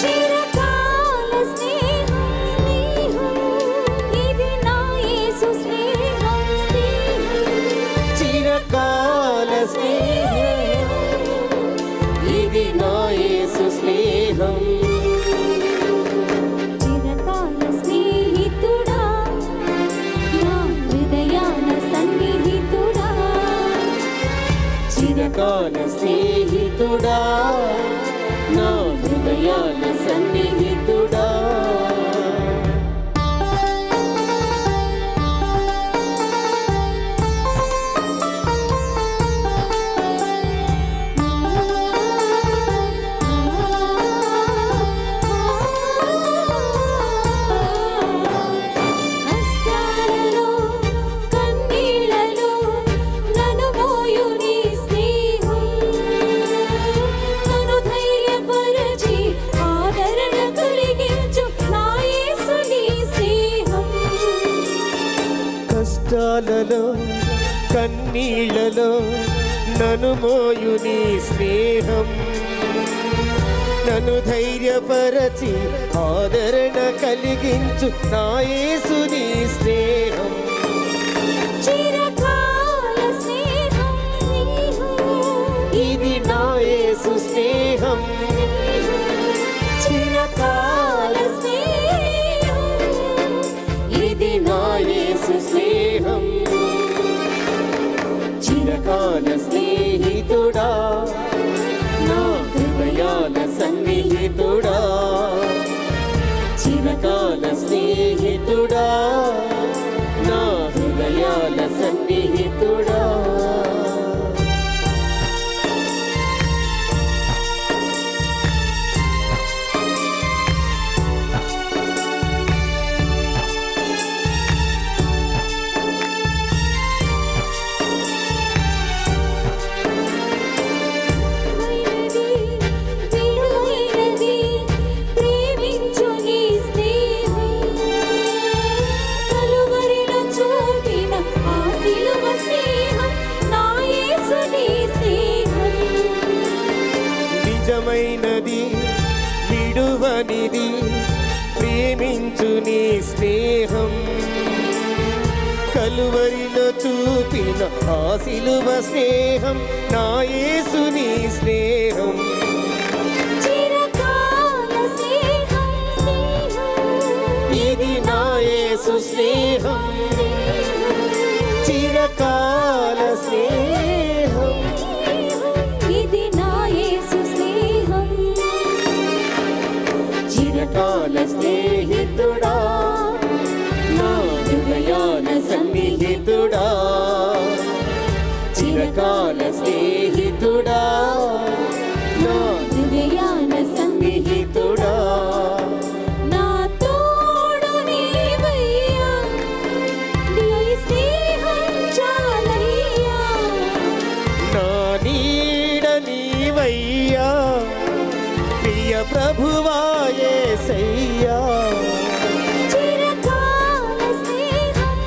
చిరకాల స్నేహం ఇది నా యేసు స్నేహం. చిరకాల స్నేహం ఇది నా యేసు స్నేహం. చిరకాల స్నేహితుడా నా హృదయాన సన్నిహితుడా. చిరకాల స్నేహితుడా నా హృదయాల సన్నిహితుడా. కష్టాలలో కన్నీళ్లలో నన్ను మోయు నీ స్నేహం, నన్ను ధైర్యపరచి ఆదరణ కలిగించు నా యేసుని స్నేహం. కష్టాలలో కన్నీళ్లలో నన్ను మోయు నీ స్నేహం, నన్ను ధైర్యపరచి ఆదరణ కలిగించు నా యేసుని స్నేహం. చిరకాల స్నేహం ఇది నా యేసు స్నేహం. చిరకాల స్నేహం ఇది నా యేసు స్నేహం. చిరకాల స్నేహితుడా నా హృదయాల సన్నిహితుడా. చిరకాల స్నేహితుడా నా హృదయాల సన్నిహితుడా. విలువైనది ప్రేమించు నీ స్నేహం, కలువరిలో చూపిన ఆ సిలువ స్నేహం, నా యేసుని స్నేహం. నిజమైనది విడువనిది ప్రేమించు నీ స్నేహం, కలువరిలో చూపిన ఆ సిలువ స్నేహం, నా యేసుని స్నేహం. చిరకాల స్నేహం ఇది నా యేసు స్నేహం. చిరకాల స్నేహం ఇది నా యేసు స్నేహం. చిరకాల స్నేహితుడా నా హృదయాల సన్నిహితుడా. చిరకాల స్నేహితుడా నా హృదయాన సన్నిహితుడా నా తోడు నీవయ్యా, నీ స్నేహం చాలయ్యా. నా నీడ నీవయ్యా ప్రియ ప్రభువా యేసయ్యా చిరకాల స్నేహం,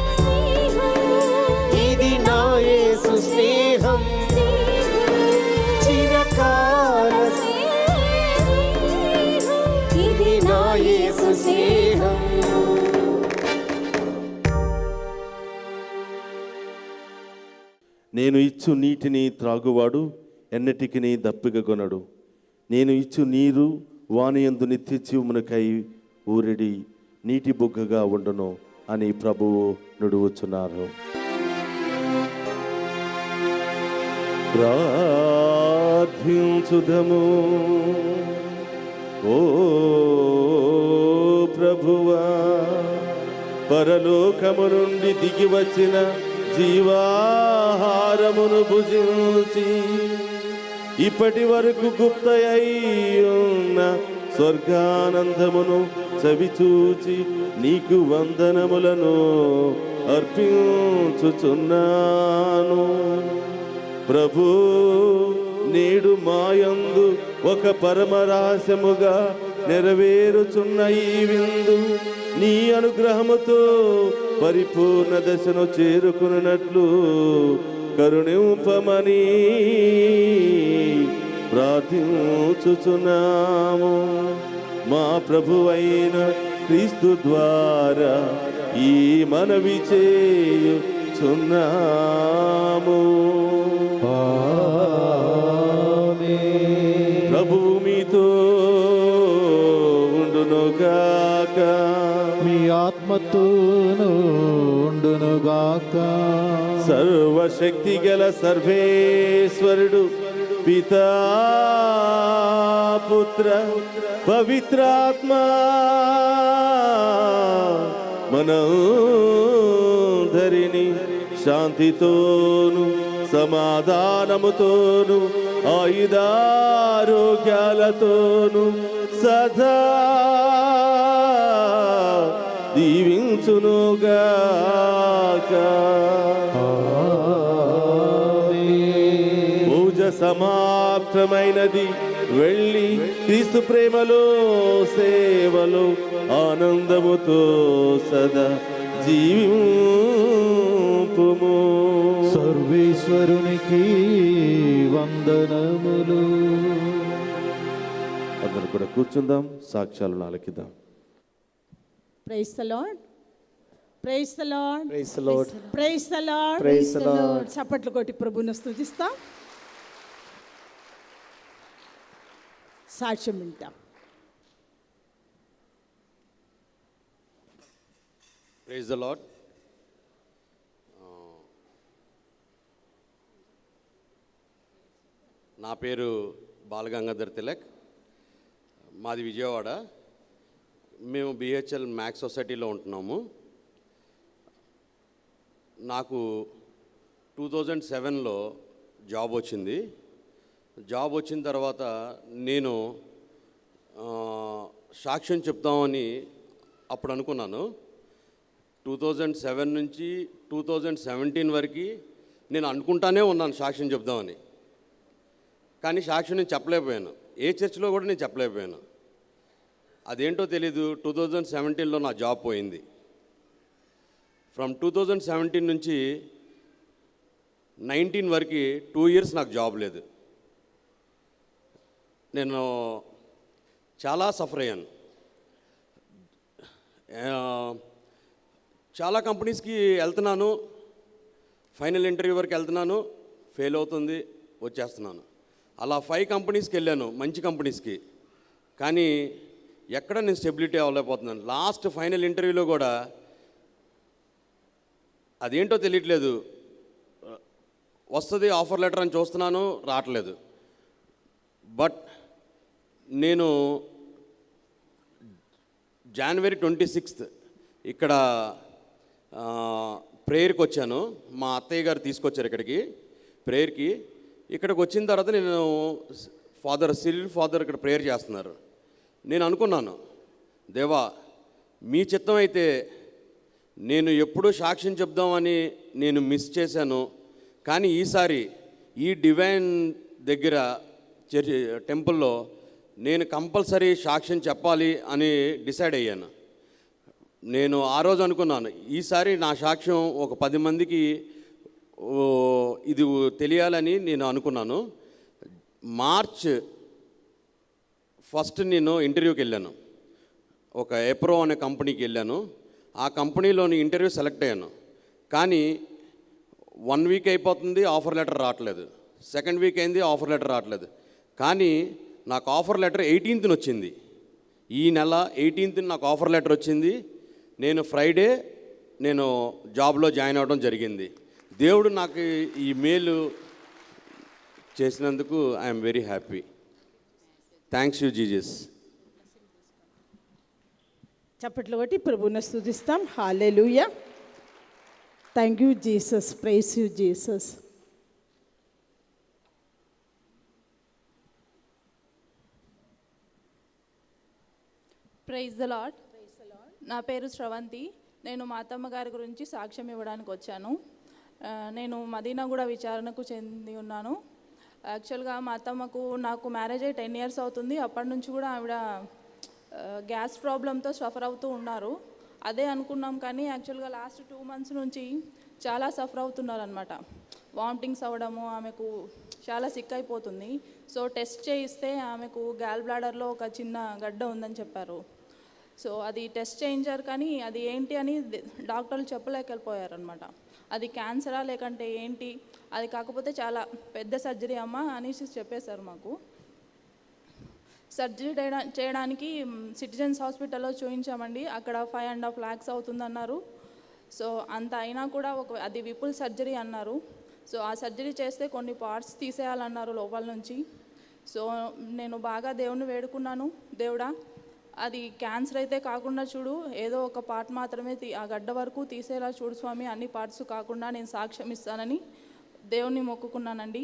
ఇది నా యేసు స్నేహం చిరకాల ఇది నా యేసు స్నేహం. నేను ఇచ్చు నీటిని త్రాగువాడు ఎన్నటికి దప్పికగొనడు. నేను ఇచ్చు నీరు వానియందు నిత్య జీవమునకై ఊరిడి నీటి బుగ్గగా ఉండును అని ప్రభువు నుడువుచున్నారు. ప్రార్థించుదము. ఓ ప్రభువా, పరలోకము నుండి దిగి వచ్చిన జీవాహారమును భుజించి ఇప్పటి వరకు గుప్తయ్యున్న స్వర్గానందమును చవిచూచి నీకు వందనములను అర్పించుచున్నాను. ప్రభు, నేడు మాయందు ఒక పరమరహస్యముగా నెరవేరుచున్న ఈ విందు నీ అనుగ్రహముతో పరిపూర్ణ దశను చేరుకున్నట్లు కరుణింపమని ప్రార్థించుచున్నాము. మా ప్రభువైన క్రీస్తు ద్వారా ఈ మనవి చేయుచున్నాము. ప్రభువు మీతో ఉండునుగాక. మీ ఆత్మతోను ఉండునుగాక. సర్వశక్తి గల సర్వేశ్వరుడు పితా పుత్ర పవిత్రాత్మ మనందరిని శాంతితోను సమాధానముతోను ఆయుధారోగ్యాలతోను సదా దీవించునుగాక. పూజ సమాప్తమైనది. వెళ్ళి క్రీస్తు ప్రేమలో సేవలో ఆనందముతో సదా జీవింపుము. సర్వేశ్వరునికి వందనములు. అందరూ కూడా కూర్చుందాం, సాక్ష్యాలను ఆలకిద్దాం. Praise the Lord. Praise the Lord. Praise the Lord Praise the Lord. Praise the Lord చప్పట్లు కొట్టి ప్రభువును స్తుతిస్తాం. సాక్ష్యం వింటాం. Praise the Lord. నా పేరు బాలగంగాధర్ తిలక్, మాది విజయవాడ. మేము బిహెచ్ఎల్ మ్యాక్స్ సొసైటీలో ఉంటున్నాము. నాకు 2007లో జాబ్ వచ్చింది. జాబ్ వచ్చిన తర్వాత నేను సాక్ష్యం చెప్తామని అప్పుడు అనుకున్నాను. 2007 నుంచి 2017 వరకు నేను అనుకుంటానే ఉన్నాను సాక్ష్యం చెప్దామని. కానీ సాక్ష్యం నేను చెప్పలేకపోయాను. ఏ చర్చిలో కూడా నేను చెప్పలేకపోయాను. అదేంటో తెలీదు. 2017లో నా జాబ్ పోయింది. ఫ్రమ్ 2017 నుంచి 19 వరకు 2 ఇయర్స్ నాకు జాబ్ లేదు. నేను చాలా సఫర్ అయ్యాను. చాలా కంపెనీస్కి వెళ్తున్నాను, ఫైనల్ ఇంటర్వ్యూ వరకు వెళ్తున్నాను, ఫెయిల్ అవుతుంది, వచ్చేస్తున్నాను. అలా 5 కంపెనీస్కి వెళ్ళాను, మంచి కంపెనీస్కి. కానీ ఎక్కడ నేను స్టెబిలిటీ అవ్వలేకపోతున్నాను. లాస్ట్ ఫైనల్ ఇంటర్వ్యూలో కూడా అదేంటో తెలియట్లేదు. వస్తుంది ఆఫర్ లెటర్ అని చూస్తున్నాను, రావట్లేదు. బట్ నేను January 26th ఇక్కడ ప్రేయర్కి వచ్చాను. మా అత్తయ్య గారు తీసుకొచ్చారు ఇక్కడికి. ప్రేయర్కి. ఇక్కడికి వచ్చిన తర్వాత నేను సిరిల్ ఫాదర్ ఇక్కడ ప్రేయర్ చేస్తున్నారు. నేను అనుకున్నాను, దేవా మీ చిత్తం అయితే నేను ఎప్పుడూ సాక్ష్యం చెప్దామని నేను మిస్ చేశాను, కానీ ఈసారి ఈ డివైన్ దగ్గర టెంపుల్లో నేను కంపల్సరీ సాక్ష్యం చెప్పాలి అని డిసైడ్ అయ్యాను. నేను ఆ రోజు అనుకున్నాను, ఈసారి నా సాక్ష్యం ఒక 10 మందికి ఇది తెలియాలని నేను అనుకున్నాను. మార్చ్ 1 నేను ఇంటర్వ్యూకి వెళ్ళాను. ఒక ఎప్రో అనే కంపెనీకి వెళ్ళాను. ఆ కంపెనీలోని ఇంటర్వ్యూ సెలెక్ట్ అయ్యాను. కానీ 1 వీక్ అయిపోతుంది, ఆఫర్ లెటర్ రావట్లేదు. 2nd వీక్ అయింది, ఆఫర్ లెటర్ రావట్లేదు. కానీ నాకు ఆఫర్ లెటర్ 18th వచ్చింది. ఈ నెల 18th నాకు ఆఫర్ లెటర్ వచ్చింది. నేను ఫ్రైడే నేను జాబ్లో జాయిన్ అవ్వడం జరిగింది. దేవుడు నాకు ఈ మేలు చేసినందుకు I'm very happy. Thanks you Jesus. చప్పట్లు కొట్టి ప్రభువుని స్తుతిస్తాం. హల్లెలూయా. Thank you Jesus. Praise you Jesus. Praise the Lord. నా పేరు శ్రవంతి. నేను మా అత్తమ్మ గారి గురించి సాక్ష్యం ఇవ్వడానికి వచ్చాను. నేను మదీనాగూడ విచారణకు చెంది ఉన్నాను. యాక్చువల్గా మా అత్తమ్మకు నాకు మ్యారేజ్ అయ్యి 10 years అవుతుంది. అప్పటి నుంచి కూడా ఆవిడ గ్యాస్ ప్రాబ్లంతో సఫర్ అవుతూ ఉన్నారు. అదే అనుకున్నాం, కానీ యాక్చువల్గా లాస్ట్ 2 months నుంచి చాలా సఫర్ అవుతున్నారనమాట. వామిటింగ్స్ అవ్వడము, ఆమెకు చాలా సిక్ అయిపోతుంది. సో టెస్ట్ చేయిస్తే ఆమెకు గాల్ బ్లాడర్లో ఒక చిన్న గడ్డ ఉందని చెప్పారు. సో అది టెస్ట్ చేయించారు, కానీ అది ఏంటి అని డాక్టర్లు చెప్పలేకపోయారనమాట. అది క్యాన్సరా లేకంటే ఏంటి, అది కాకపోతే చాలా పెద్ద సర్జరీ అమ్మ అనేసి చెప్పేశారు మాకు. సర్జరీ చేయడానికి సిటిజన్స్ హాస్పిటల్లో చూపించామండి. అక్కడ 5.5 lakhs అవుతుందన్నారు. సో అంత అయినా కూడా అది విపుల్ సర్జరీ అన్నారు. సో ఆ సర్జరీ చేస్తే కొన్ని పార్ట్స్ తీసేయాలన్నారు లోపల నుంచి. సో నేను బాగా దేవుణ్ణి వేడుకున్నాను, దేవుడా అది క్యాన్సర్ అయితే కాకుండా చూడు, ఏదో ఒక పార్ట్ మాత్రమే ఆ గడ్డ వరకు తీసేలా చూడు స్వామి, అన్ని పార్ట్స్ కాకుండా నేను సాక్ష్యం ఇస్తానని దేవుణ్ణి మొక్కుకున్నానండి.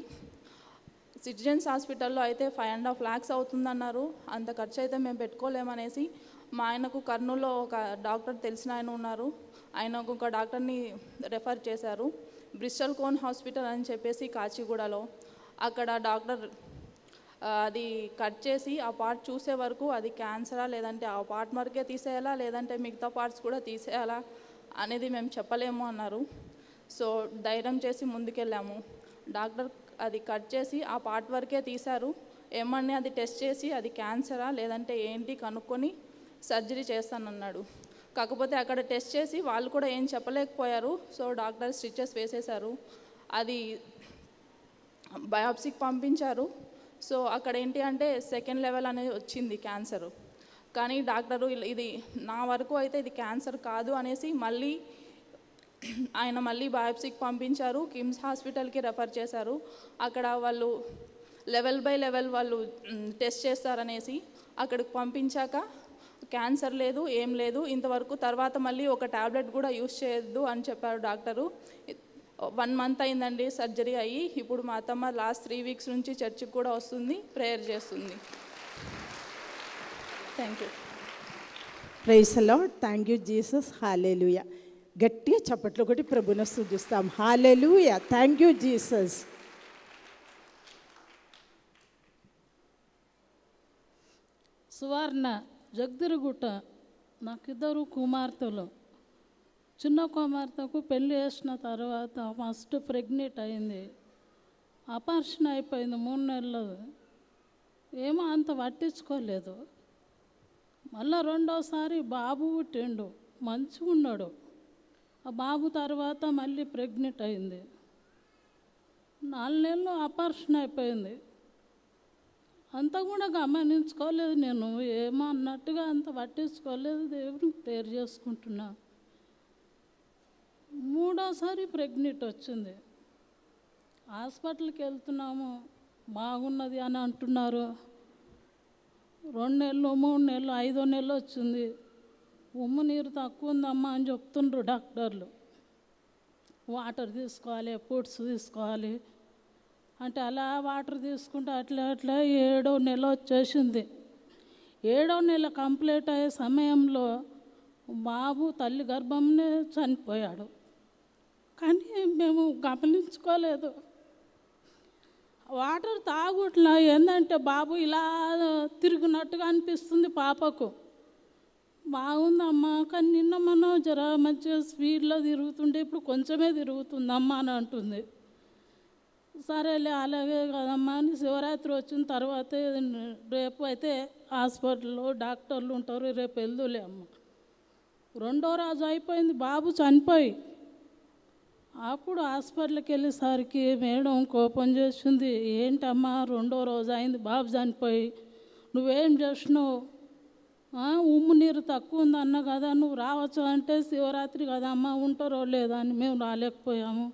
సిటిజన్స్ హాస్పిటల్లో అయితే 5.5 lakhs అవుతుందన్నారు. అంత ఖర్చు అయితే మేము పెట్టుకోలేమనేసి మా ఆయనకు కర్నూలులో ఒక డాక్టర్ తెలిసిన ఆయన ఉన్నారు, ఆయన ఒక డాక్టర్ని రెఫర్ చేశారు. బ్రిస్టల్ కోన్ హాస్పిటల్ అని చెప్పేసి కాచిగూడలో. అక్కడ డాక్టర్ అది కట్ చేసి ఆ పార్ట్ చూసే వరకు అది క్యాన్సరా లేదంటే ఆ పార్ట్ వరకే తీసేయాలా లేదంటే మిగతా పార్ట్స్ కూడా తీసేయాలా అనేది మేము చెప్పలేము అన్నారు. సో ధైర్యం చేసి ముందుకెళ్ళాము. డాక్టర్ అది కట్ చేసి ఆ పార్ట్ వరకే తీశారు. ఏమన్నా అది టెస్ట్ చేసి అది క్యాన్సరా లేదంటే ఏంటి కనుక్కొని సర్జరీ చేస్తానన్నాడు. కాకపోతే అక్కడ టెస్ట్ చేసి వాళ్ళు కూడా ఏం చెప్పలేకపోయారు. సో డాక్టర్ స్టిచెస్ వేసేశారు. అది బయాప్సీకి పంపించారు. సో అక్కడ ఏంటి అంటే 2nd level అనేది వచ్చింది క్యాన్సరు. కానీ డాక్టరు ఇది నా వరకు అయితే ఇది క్యాన్సర్ కాదు అనేసి ఆయన మళ్ళీ బయాప్సీకి పంపించారు. కిమ్స్ హాస్పిటల్కి రెఫర్ చేశారు. అక్కడ వాళ్ళు లెవెల్ బై లెవెల్ వాళ్ళు టెస్ట్ చేస్తారనేసి అక్కడికి పంపించాక క్యాన్సర్ లేదు, ఏం లేదు ఇంతవరకు, తర్వాత మళ్ళీ ఒక ట్యాబ్లెట్ కూడా యూస్ చేయొద్దు అని చెప్పారు డాక్టరు. 1 month అయిందండి సర్జరీ అయ్యి. ఇప్పుడు మా అత్తమ్మ లాస్ట్ 3 weeks నుంచి చర్చికి కూడా వస్తుంది, ప్రేయర్ చేస్తుంది. Thank you. Praise the Lord. Thank you Jesus. హల్లెలూయా. గట్టిగా చప్పట్లు కొట్టి ప్రభువుని స్తుతిస్తాం. హల్లెలూయా. Thank you Jesus. Suvarna Jagadirugutta. నాకు 2 కుమార్తెలు. చిన్న కుమార్తెకు పెళ్ళి చేసిన తర్వాత ఫస్ట్ ప్రెగ్నెంట్ అయింది. ఆపరేషన్ అయిపోయింది 3 నెలలు. ఏమో అంత పట్టించుకోలేదు. మళ్ళీ 2వసారి బాబు పుట్టిండు, మంచిగా ఉన్నాడు. ఆ బాబు తర్వాత మళ్ళీ ప్రెగ్నెంట్ అయింది. 4 నెలలు ఆపరేషన్ అయిపోయింది. అంత కూడా గమనించుకోలేదు నేను, ఏమో అన్నట్టుగా అంత పట్టించుకోలేదు. దేవునికి ప్రేయర్ చేసుకుంటున్నా. 3వసారి ప్రెగ్నెంట్ వచ్చింది. హాస్పిటల్కి వెళ్తున్నాము, బాగున్నది అని అంటున్నారు. 2 నెలలు 3 నెలలు 5వ నెల వచ్చింది. ఉమ్ము నీరు తక్కువ ఉందమ్మా అని చెప్తుండ్రు డాక్టర్లు. వాటర్ తీసుకోవాలి, ఫుడ్స్ తీసుకోవాలి. అంటే అలా వాటర్ తీసుకుంటే అట్లా అట్లా 7వ నెల వచ్చేసింది. 7వ నెల కంప్లీట్ అయ్యే సమయంలో బాబు తల్లి గర్భంనే చనిపోయాడు. కానీ మేము గమనించుకోలేదు. వాటర్ తాగుట్లా ఏంటంటే బాబు ఇలా తిరిగినట్టుగా అనిపిస్తుంది పాపకు. బాగుందమ్మా, కానీ నిన్న మనం జర మంచిగా స్పీడ్లో తిరుగుతుంటే ఇప్పుడు కొంచెమే తిరుగుతుందమ్మా అని అంటుంది. సరేలే అలాగే కదమ్మా అని శివరాత్రి వచ్చిన తర్వాతే రేపు అయితే హాస్పిటల్లో డాక్టర్లు ఉంటారు, రేపు వెళ్దులే అమ్మ. 2వ రోజు అయిపోయింది బాబు చనిపోయి. అప్పుడు హాస్పిటల్కి వెళ్ళేసరికి మేడం కోపం చేసింది. ఏంటమ్మా 2వ రోజు అయింది బాబు చనిపోయి, నువ్వేం చేసినావు? ఉమ్ము నీరు తక్కువ ఉంది అన్న కదా, నువ్వు రావచ్చు అంటే శివరాత్రి కదా అమ్మ, ఉంటారో లేదా అని మేము రాలేకపోయాము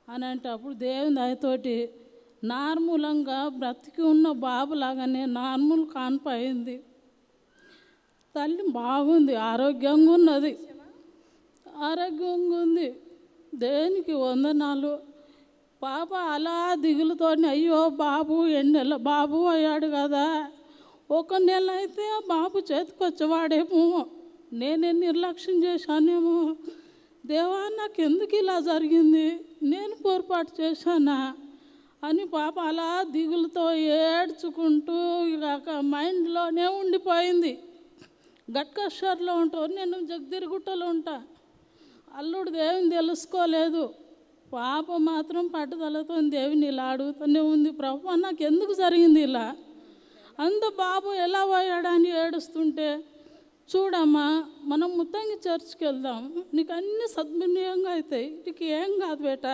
అని అంటే, అప్పుడు దేవుని దయతోటి నార్మూలంగా బ్రతికి ఉన్న బాబులాగానే నార్మల్ కానిపోయింది. తల్లి బాగుంది, ఆరోగ్యంగా ఉన్నది, ఆరోగ్యంగా ఉంది. దేనికి వందనాలు. పాప అలా దిగులుతోని అయ్యో బాబు 2 నెలల బాబు అయ్యాడు కదా, 1 నెల అయితే ఆ బాబు చేతికొచ్చేవాడేమో, నేనే నిర్లక్ష్యం చేశానేమో, దేవా నాకు ఎందుకు ఇలా జరిగింది, నేను పొరపాటు చేశానా అని పాప అలా దిగులుతో ఏడ్చుకుంటూ ఇక మైండ్లోనే ఉండిపోయింది. గట్కషర్లో ఉంటావు, నేను జగదిరిగుట్టలో ఉంటా. అల్లుడు దేవుని తెలుసుకోలేదు, పాప మాత్రం పట్టుదలతో దేవుని ఇలా అడుగుతూనే ఉంది, ప్రభు నాకు ఎందుకు జరిగింది ఇలా, అంత బాబు ఎలా పోయాడని ఏడుస్తుంటే, చూడమ్మా మనం ముత్తంగి చర్చ్కి వెళ్దాం, నీకు అన్ని సద్వినియోగంగా అవుతాయి, నీకు ఏం కాదు బేట,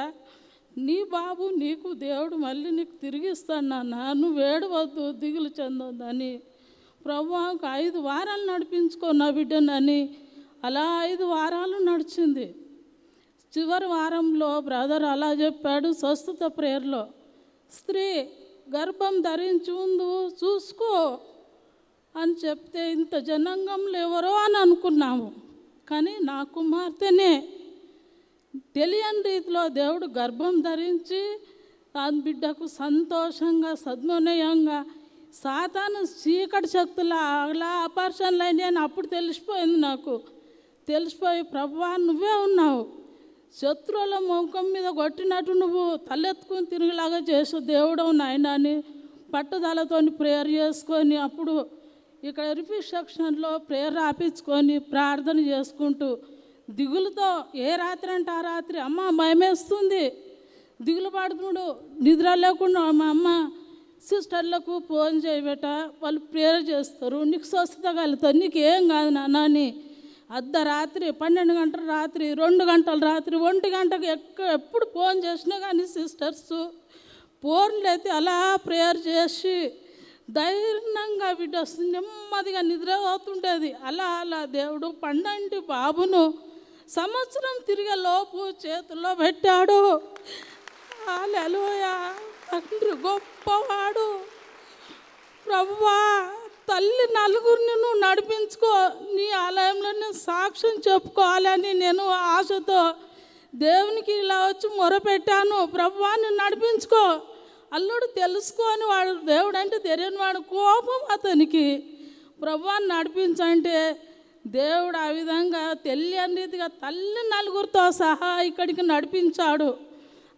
నీ బాబు నీకు దేవుడు మళ్ళీ నీకు తిరిగిస్తాడు నాన్న, నువ్వు ఏడవద్దు దిగులు చెందొద్దని ప్రభు 5 వారాలు నడిపించుకో నా బిడ్డనని. అలా 5 వారాలు నడిచింది. చివరి వారంలో బ్రదర్ అలా చెప్పాడు స్వస్థత ప్రేయర్లో, స్త్రీ గర్భం ధరించి ఉందు చూసుకో అని చెప్తే ఇంత జనాంగంలో ఎవరో అని అనుకున్నాము. కానీ నా కుమార్తెనే తెలియని రీతిలో దేవుడు గర్భం ధరించి ఆ బిడ్డకు సంతోషంగా సద్వినయంగా సాతాను చీకటి శక్తుల అలా ఆపరేషన్లు అయినాయి అని అప్పుడు తెలిసిపోయింది నాకు. తెలిసిపోయి ప్రభువా నువ్వే ఉన్నావు, శత్రువుల ముఖం మీద కొట్టినట్టు నువ్వు తలెత్తుకుని తిరిగిలాగా చేసు దేవుడు నాయన అని పట్టుదలతో ప్రేయర్ చేసుకొని, అప్పుడు ఇక్కడ రిపీట్ సెక్షన్లో ప్రేయర్ రాపించుకొని ప్రార్థన చేసుకుంటూ దిగులుతో ఏ రాత్రి అంటే ఆ రాత్రి అమ్మ భయమేస్తుంది, దిగులు పడుతున్నాడు, నిద్ర లేకుండా మా అమ్మ సిస్టర్లకు ఫోన్ చేయబెట్ట, వాళ్ళు ప్రేయర్ చేస్తారు, నీకు స్వస్థత కలుగుతుంది, నీకు ఏం కాదు నాన్న అని అర్ధరాత్రి 12 గంటల రాత్రి 2 గంటల రాత్రి 1 గంటకు ఎప్పుడు ఫోన్ చేసినా కానీ సిస్టర్స్ ఫోన్లు అయితే అలా ప్రేయర్ చేసి ధైర్యంగా బిడ్డ వస్తుంది, నెమ్మదిగా నిద్ర అవుతుండేది. అలా అలా దేవుడు పండంటి బాబును సంవత్సరం తిరిగే లోపు చేతుల్లో పెట్టాడు. హల్లెలూయా, తండ్రి గొప్పవాడు. ప్రభువా తల్లి నలుగురిని నువ్వు నడిపించుకో, నీ ఆలయంలో నేను సాక్ష్యం చెప్పుకోవాలని నేను ఆశతో దేవునికి ఇలా వచ్చి మొరపెట్టాను. ప్రభువా నువ్వు నడిపించుకో, అల్లుడు తెలుసుకొని వాడు దేవుడు అంటే తెలియని వాడు కోపం అతనికి. ప్రభువాన్ని నడిపించంటే దేవుడు ఆ విధంగా తెలియని రీతిగా తల్లి నలుగురితో సహా ఇక్కడికి నడిపించాడు.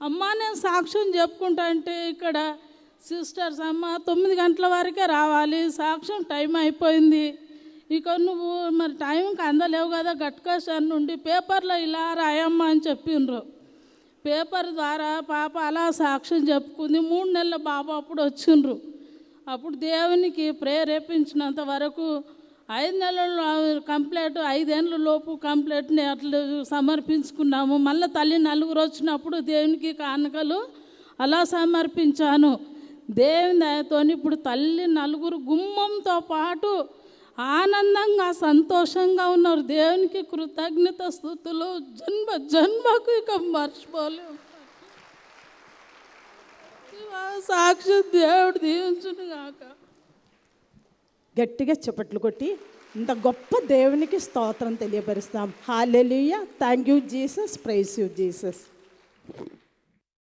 అమ్మ నేను సాక్ష్యం చెప్పుకుంటా అంటే ఇక్కడ సిస్టర్స్ అమ్మ 9 గంటల వరకే రావాలి, సాక్ష్యం టైం అయిపోయింది, ఇక నువ్వు మరి టైంకి అందలేవు కదా, గట్కేషన్ నుండి పేపర్లో ఇలా రాయమ్మా అని చెప్పిండ్రు. పేపర్ ద్వారా పాప అలా సాక్ష్యం చెప్పుకుంది. 3 నెలల బాబు అప్పుడు వచ్చిండ్రు. అప్పుడు దేవునికి ప్రేరేపించినంత వరకు 5 నెలలు కంప్లీట్, 5 ఏళ్ళ లోపు కంప్లీట్ని అట్లా సమర్పించుకున్నాము. మళ్ళీ తల్లి 4 వచ్చినప్పుడు దేవునికి కానుకలు అలా సమర్పించాను. దేవుని దయతో ఇప్పుడు తల్లి 4 గుమ్మంతో పాటు ఆనందంగా సంతోషంగా ఉన్నారు. దేవునికి కృతజ్ఞత స్తుతులు జన్మ జన్మకు ఇక మర్చిపోలేము. సాక్షి దేవుడు దీవించును గాక. గట్టిగా చప్పట్లు కొట్టి ఇంత గొప్ప దేవునికి స్తోత్రం తెలియపరుస్తాం. హల్లెలూయా, thank you Jesus, praise you Jesus.